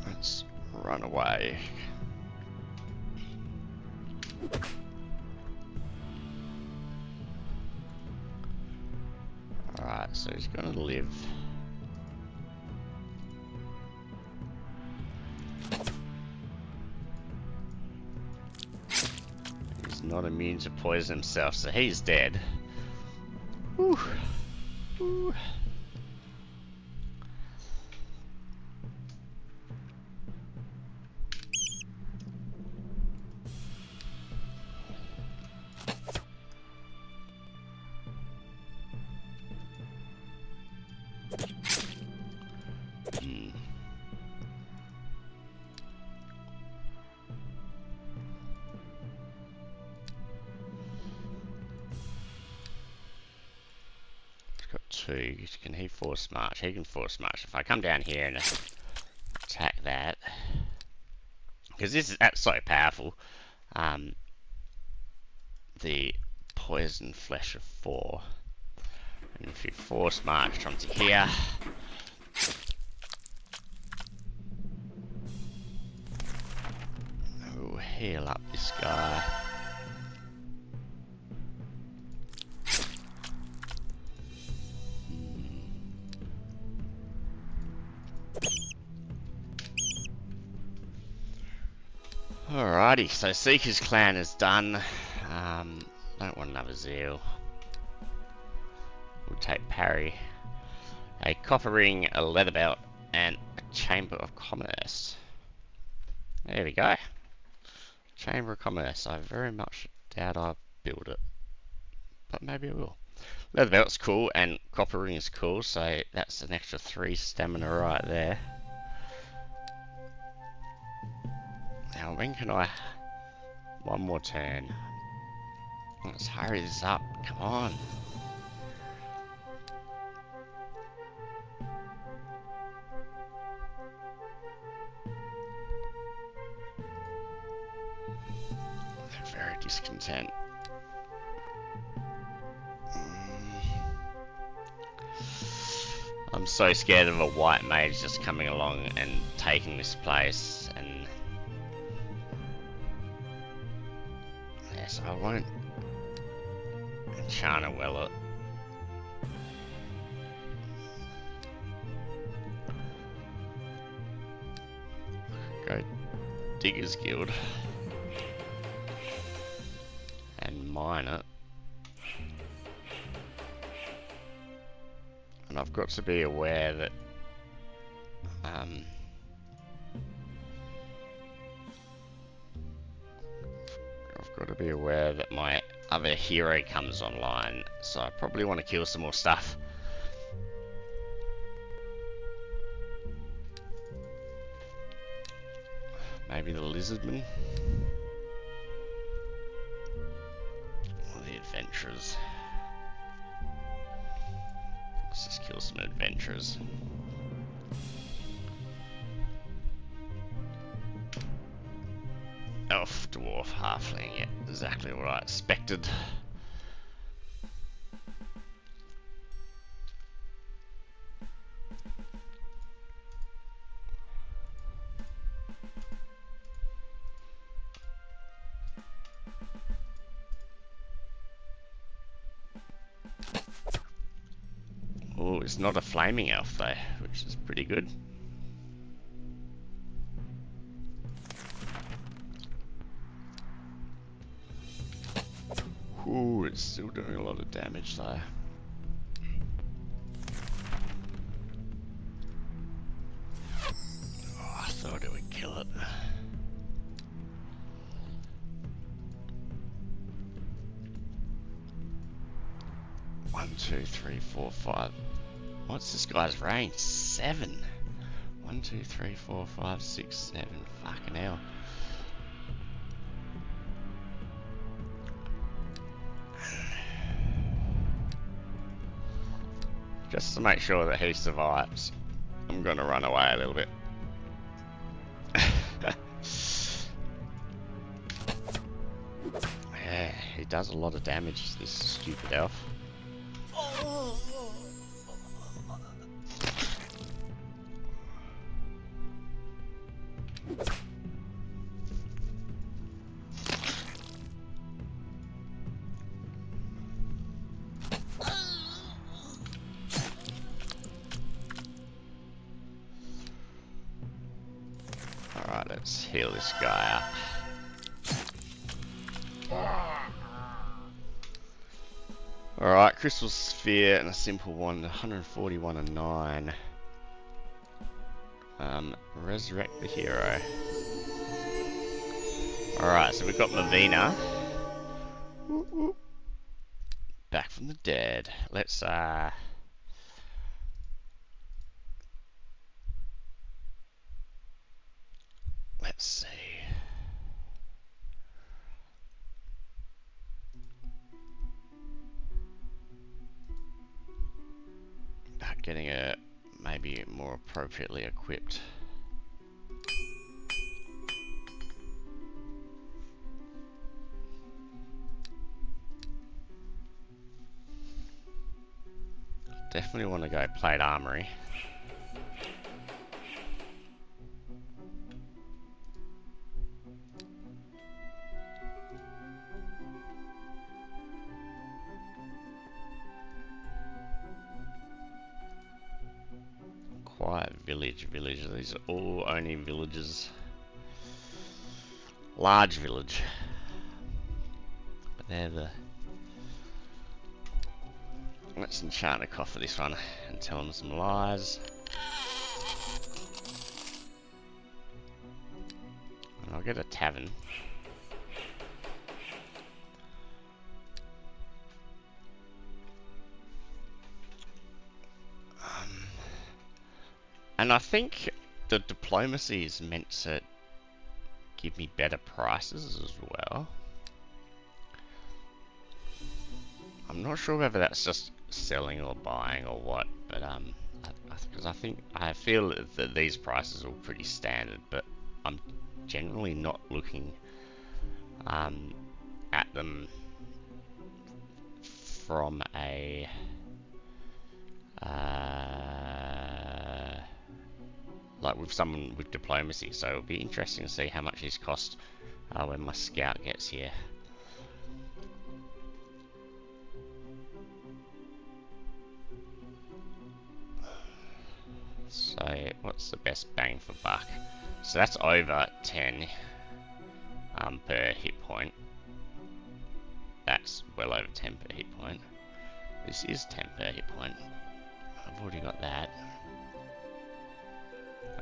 Let's run away. Alright, so he's gonna live. He's not immune to poison himself, so he's dead. Whew. Whew. 2. Can he force march? He can force march. If I come down here and attack that, because that's so powerful. The poison flesh of 4. And if you force march onto here, we'll heal up this guy. Alrighty, so Seeker's clan is done. Don't want another zeal. We'll take parry. A copper ring, a leather belt, and a chamber of commerce. There we go. Chamber of commerce. I very much doubt I build it, but maybe I will. Leather belt's cool, and copper ring is cool, so that's an extra 3 stamina right there. Now, when can I... One more turn. Let's hurry this up. Come on. They're very discontent. I'm so scared of a white mage just coming along and taking this place, and yes, I won't enchant well it. Go Diggers Guild and mine it. And I've got to be aware that I've got to be aware that my other hero comes online, so I probably want to kill some more stuff. Maybe the lizardmen or the adventurers. Let's just kill some adventurers. Elf, dwarf, halfling, yeah, exactly what I expected. Oh, it's not a flaming elf though, which is pretty good. Ooh, it's still doing a lot of damage though. Oh, I thought it would kill it. One, 2, 3, 4, 5. What's this guy's range? 7. 1, 2, 3, 4, 5, 6, 7. Fucking hell. Just to make sure that he survives, I'm gonna run away a little bit. Yeah, he does a lot of damage, this stupid elf. Alright, let's heal this guy up. Alright, Crystal Sphere and a simple one, 141 and 9. Resurrect the hero. Alright, so we've got Mevina. Back from the dead. Let's see. getting a maybe more appropriately equipped. Definitely want to go plate armory. Quiet village. These are all only villages. Large village. But they're the... Let's enchant a cough for this one and tell them some lies. And I'll get a tavern. And I think the diplomacy is meant to give me better prices as well. I'm not sure whether that's just selling or buying or what, but because I feel that these prices are pretty standard, but I'm generally not looking at them from a like with someone with diplomacy, so it'll be interesting to see how much these cost when my scout gets here. So what's the best bang for buck? So that's over 10 per hit point. That's well over 10 per hit point. This is 10 per hit point. I've already got that.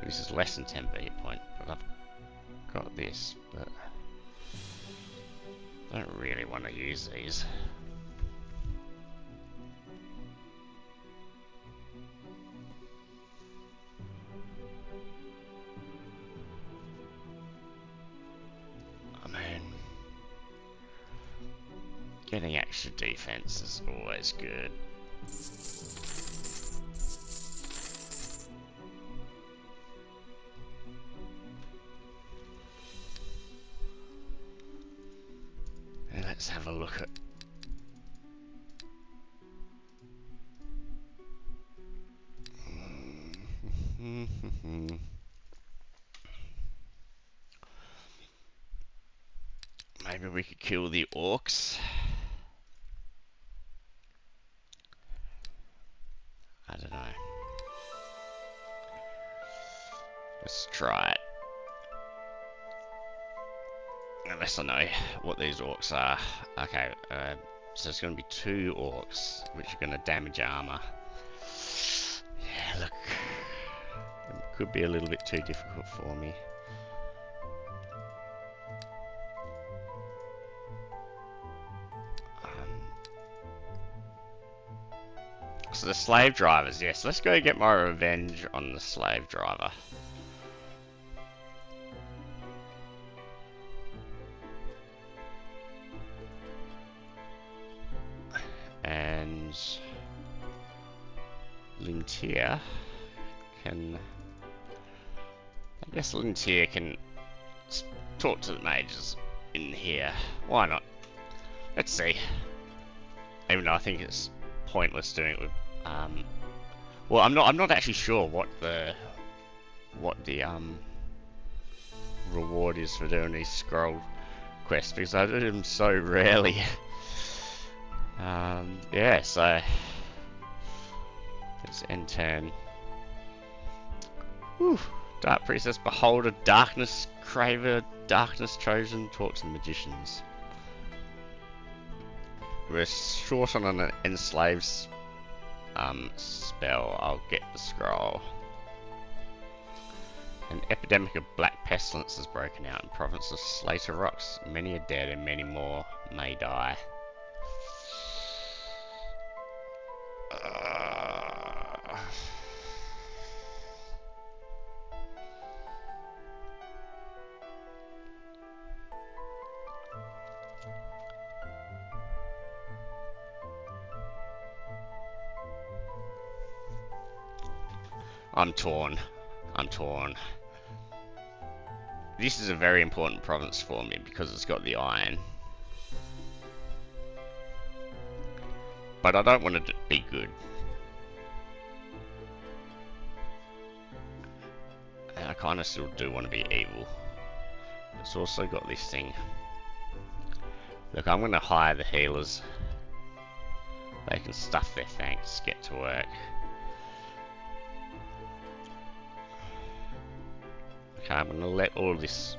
This is less than 10 per hit point, but I've got this, but I don't really want to use these. I mean, getting extra defense is always good. Let's have a look at maybe we could kill the orcs. I don't know. Let's try it. Unless I know what these orcs are. Okay, so it's going to be 2 orcs, which are going to damage armor. Yeah, look. It could be a little bit too difficult for me. So the slave drivers, yes. Let's go get my revenge on the slave driver. And Lintier can... I guess Lintier can talk to the mages in here. Why not? Let's see. Even though I think it's pointless doing it with... well, I'm not actually sure what the reward is for doing these scroll quests, because I do them so rarely. Yeah, so let's end turn. Whew. Dark Priestess, Beholder, Darkness Craver, Darkness Chosen, talk to the magicians. We're short on an enslaved spell. I'll get the scroll. An epidemic of black pestilence has broken out in the province of Slater Rocks. Many are dead and many more may die. I'm torn. I'm torn. This is a very important province for me because it's got the iron. But I don't want it to be good. And I kind of still do want to be evil. It's also got this thing. Look, I'm going to hire the healers. They can stuff their thanks, get to work. Okay, I'm going to let all of this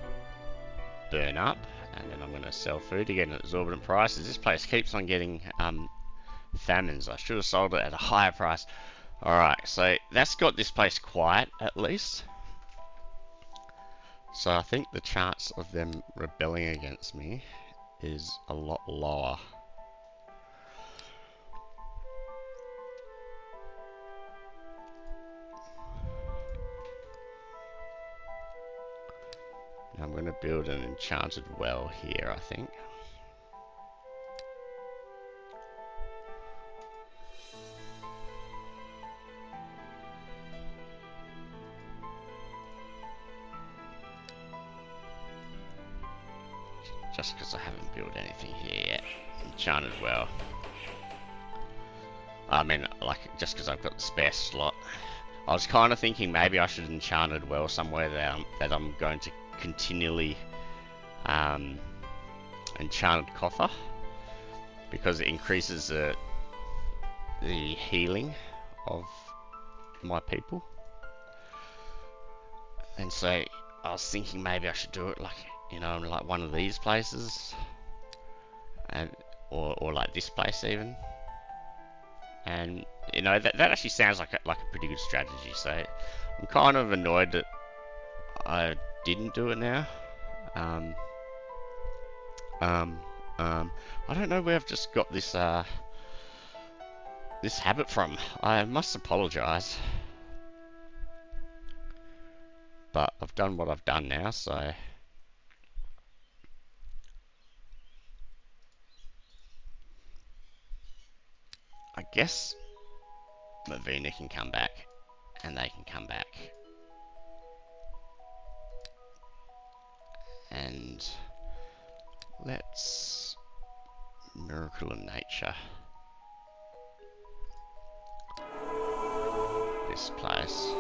burn up, and then I'm going to sell food to get an exorbitant prices. This place keeps on getting famines. I should have sold it at a higher price. Alright, so that's got this place quiet, at least. So I think the chance of them rebelling against me is a lot lower. I'm going to build an enchanted well here, I think. Just because I haven't built anything here yet. Enchanted well. I mean, like, just because I've got the spare slot. I was kind of thinking maybe I should enchanted well somewhere that I'm going to continually enchanted coffer, because it increases the healing of my people. And so I was thinking maybe I should do it like, you know, like one of these places, and or like this place even. And you know, that actually sounds like a pretty good strategy. So I'm kind of annoyed that I didn't do it now. I don't know where I've just got this this habit from. I must apologise, but I've done what I've done now, so I guess Mevina can come back, and they can come back. And let's miracle in nature this place.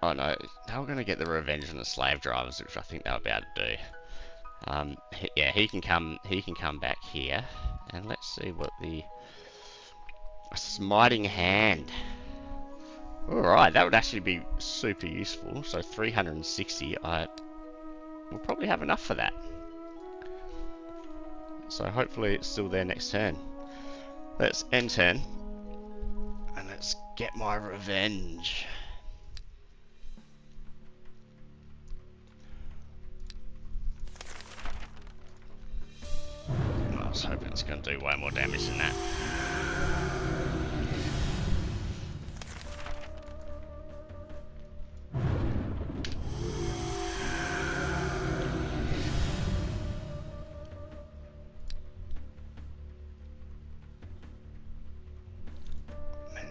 Oh no, they were going to get the revenge on the slave drivers, which I think they were about to do. Yeah, he can come back here, and let's see what the smiting hand. Alright, that would actually be super useful. So 360, I will probably have enough for that. So hopefully it's still there next turn. Let's end turn, and let's get my revenge. I was hoping it's going to do way more damage than that.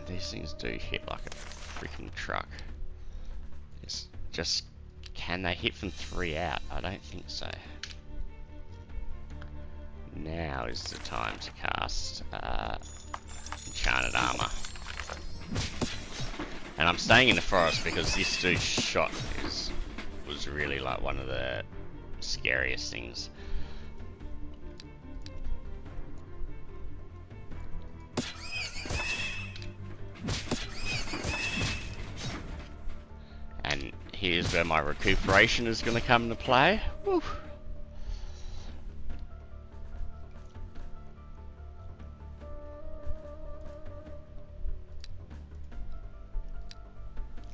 These things do hit like a freaking truck. It's just, can they hit from 3 out? I don't think so. Now is the time to cast enchanted armor. And I'm staying in the forest because this dude's shot was really like one of the scariest things. And here's where my recuperation is going to come into play. Woo.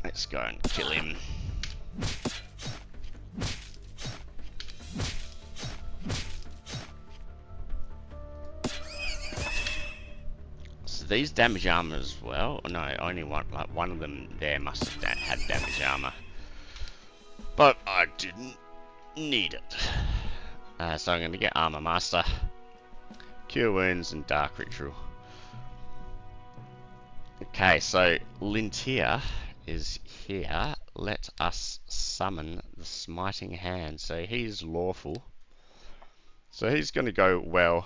Let's go and kill him. So these damage armor as well. No, only one. Like one of them there must have had damage armor, but I didn't need it. So I'm going to get Armor Master, Cure Wounds, and Dark Ritual. Okay, so Lintia is here. Let us summon the smiting hand. So he's lawful. So he's going to go well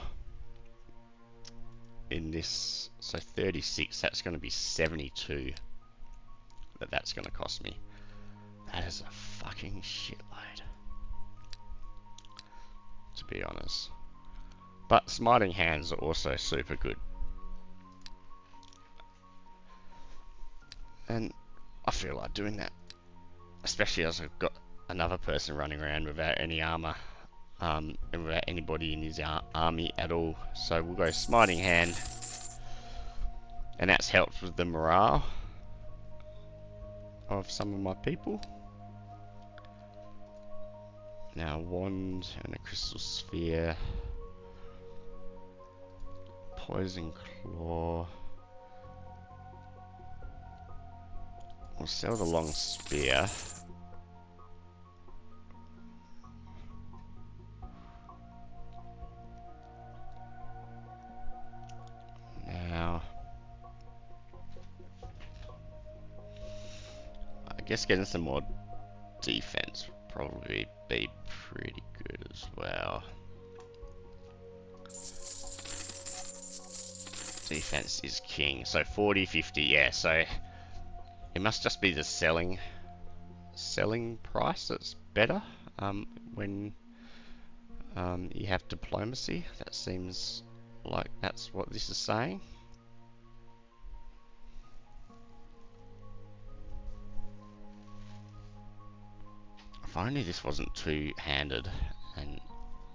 in this. So 36, that's going to be 72 that's going to cost me. That is a fucking shitload, to be honest. But smiting hands are also super good. And I feel like doing that, especially as I've got another person running around without any armor, and without anybody in his army at all. So we'll go smiting hand, and that's helped with the morale of some of my people. Now wand and a crystal sphere, poison claw. We'll sell the long spear. Now, I guess getting some more defense would probably be pretty good as well. Defense is king. So 40, 50, yeah. So it must just be the selling price that's better when you have diplomacy. That seems like that's what this is saying. If only this wasn't two-handed, and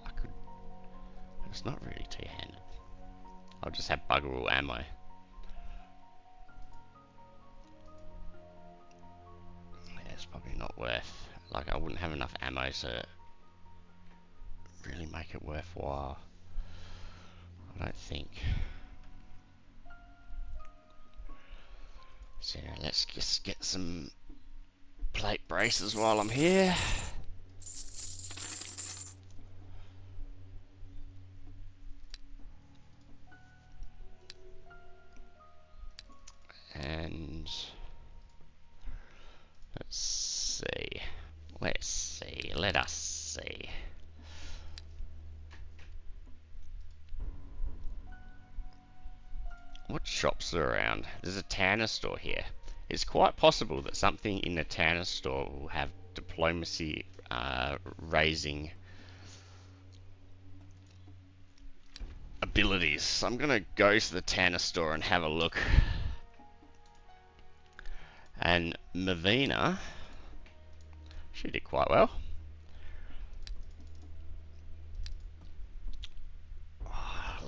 I could. But it's not really two-handed. I'll just have bugger all ammo. Yeah, it's probably not worth. Like, I wouldn't have enough ammo to really make it worthwhile. I don't think. So let's just get some plate braces while I'm here. And let's see. Let us see. What shops are around? There's a Tanner store here. It's quite possible that something in the Tanner store will have diplomacy raising abilities. So I'm gonna go to the Tanner store and have a look. And Mevina, she did quite well.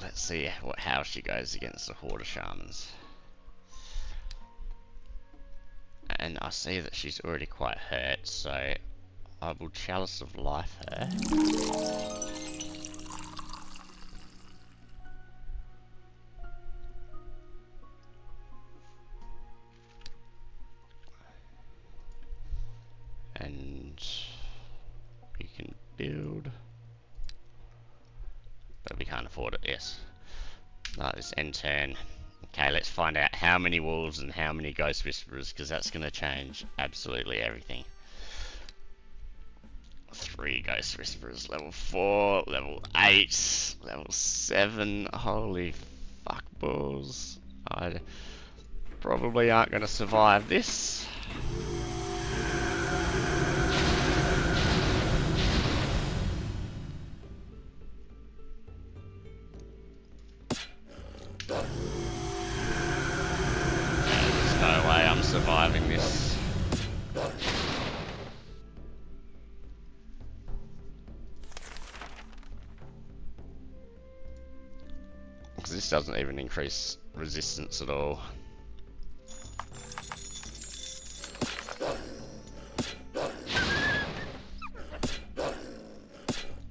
Let's see how she goes against the Horde of Shamans. And I see that she's already quite hurt, so I will Chalice of Life her. And we can build, but we can't afford it, yes. No, this end turn. Okay, let's find out how many wolves and how many ghost whisperers, because that's going to change absolutely everything. 3 ghost whisperers, level 4, level 8, level 7. Holy fuck balls. I probably aren't going to survive this. There's no way I'm surviving this. Because this doesn't even increase resistance at all.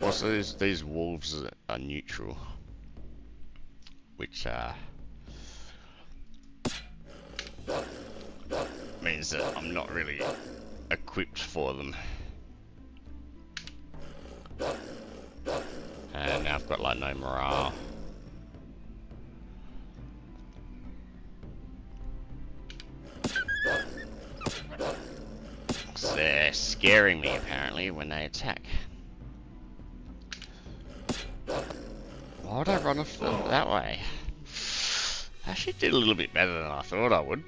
Also, these wolves are neutral, which means that I'm not really equipped for them. And now I've got like no morale. scaring me apparently when they attack. Why would I run off that way? I actually did a little bit better than I thought I would.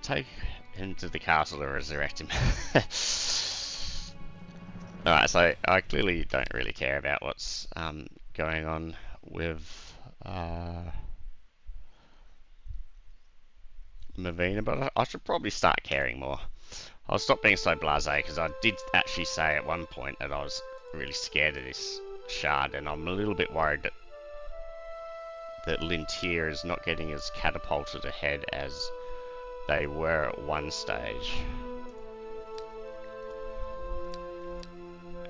Take him to the castle to resurrect him. Alright, so I clearly don't really care about what's going on with Mevina, but I should probably start caring more. I'll stop being so blasé, because I did actually say at one point that I was really scared of this shard, and I'm a little bit worried that Lintier is not getting as catapulted ahead as they were at one stage.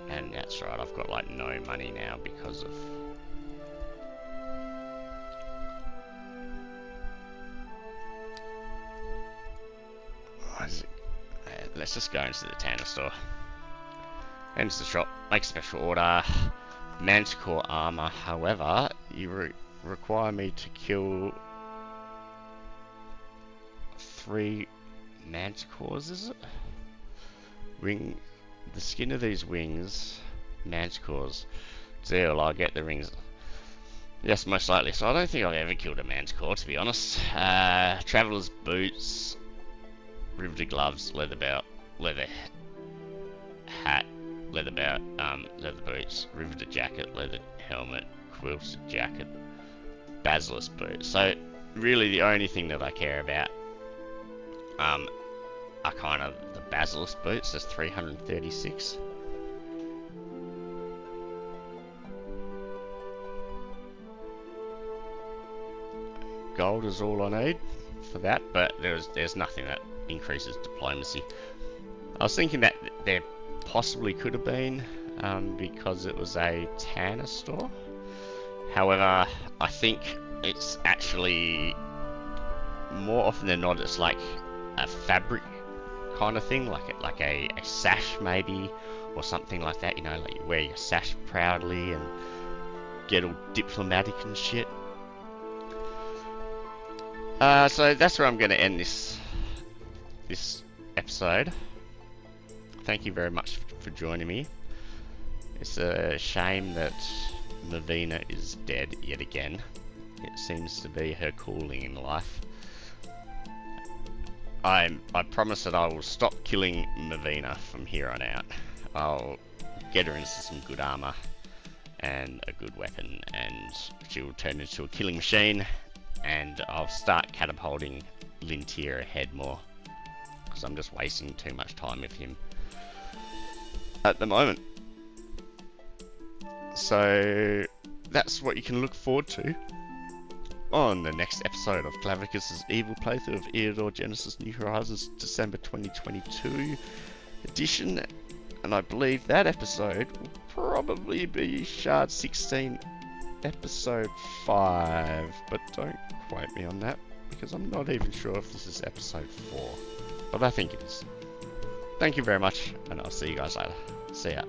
And that's right, I've got like no money now because of... Let's just go into the Tanner store. Enter the shop, make a special order. Manticore armor, however, you require me to kill 3 manticores, is it? The skin of these wings, manticores. So I'll get the rings. Yes, most likely. So I don't think I've ever killed a manticore, to be honest. Traveler's boots, riveted gloves, leather belt, leather hat, leather belt, leather boots, riveted jacket, leather helmet, quilted jacket, basilisk boots. So really the only thing that I care about are kind of the basilisk boots. There's 336. Gold is all I need for that, but there's nothing that increases diplomacy. I was thinking that there possibly could have been because it was a Tanner store. However, I think it's actually more often than not it's like a fabric kind of thing, like a sash maybe, or something like that. You know, like you wear your sash proudly and get all diplomatic and shit. So that's where I'm going to end this episode. Thank you very much for joining me. It's a shame that Mevina is dead yet again. It seems to be her calling in life. I promise that I will stop killing Mevina from here on out. I'll get her into some good armor and a good weapon, and she will turn into a killing machine, and I'll start catapulting Lintier ahead more, because I'm just wasting too much time with him at the moment. So that's what you can look forward to on the next episode of Klavicus' evil playthrough of Eador Genesis New Horizons December 2022 edition, and I believe that episode will probably be Shard 16 episode 5, but don't quote me on that because I'm not even sure if this is episode 4, but I think it is. Thank you very much, and I'll see you guys later. See ya.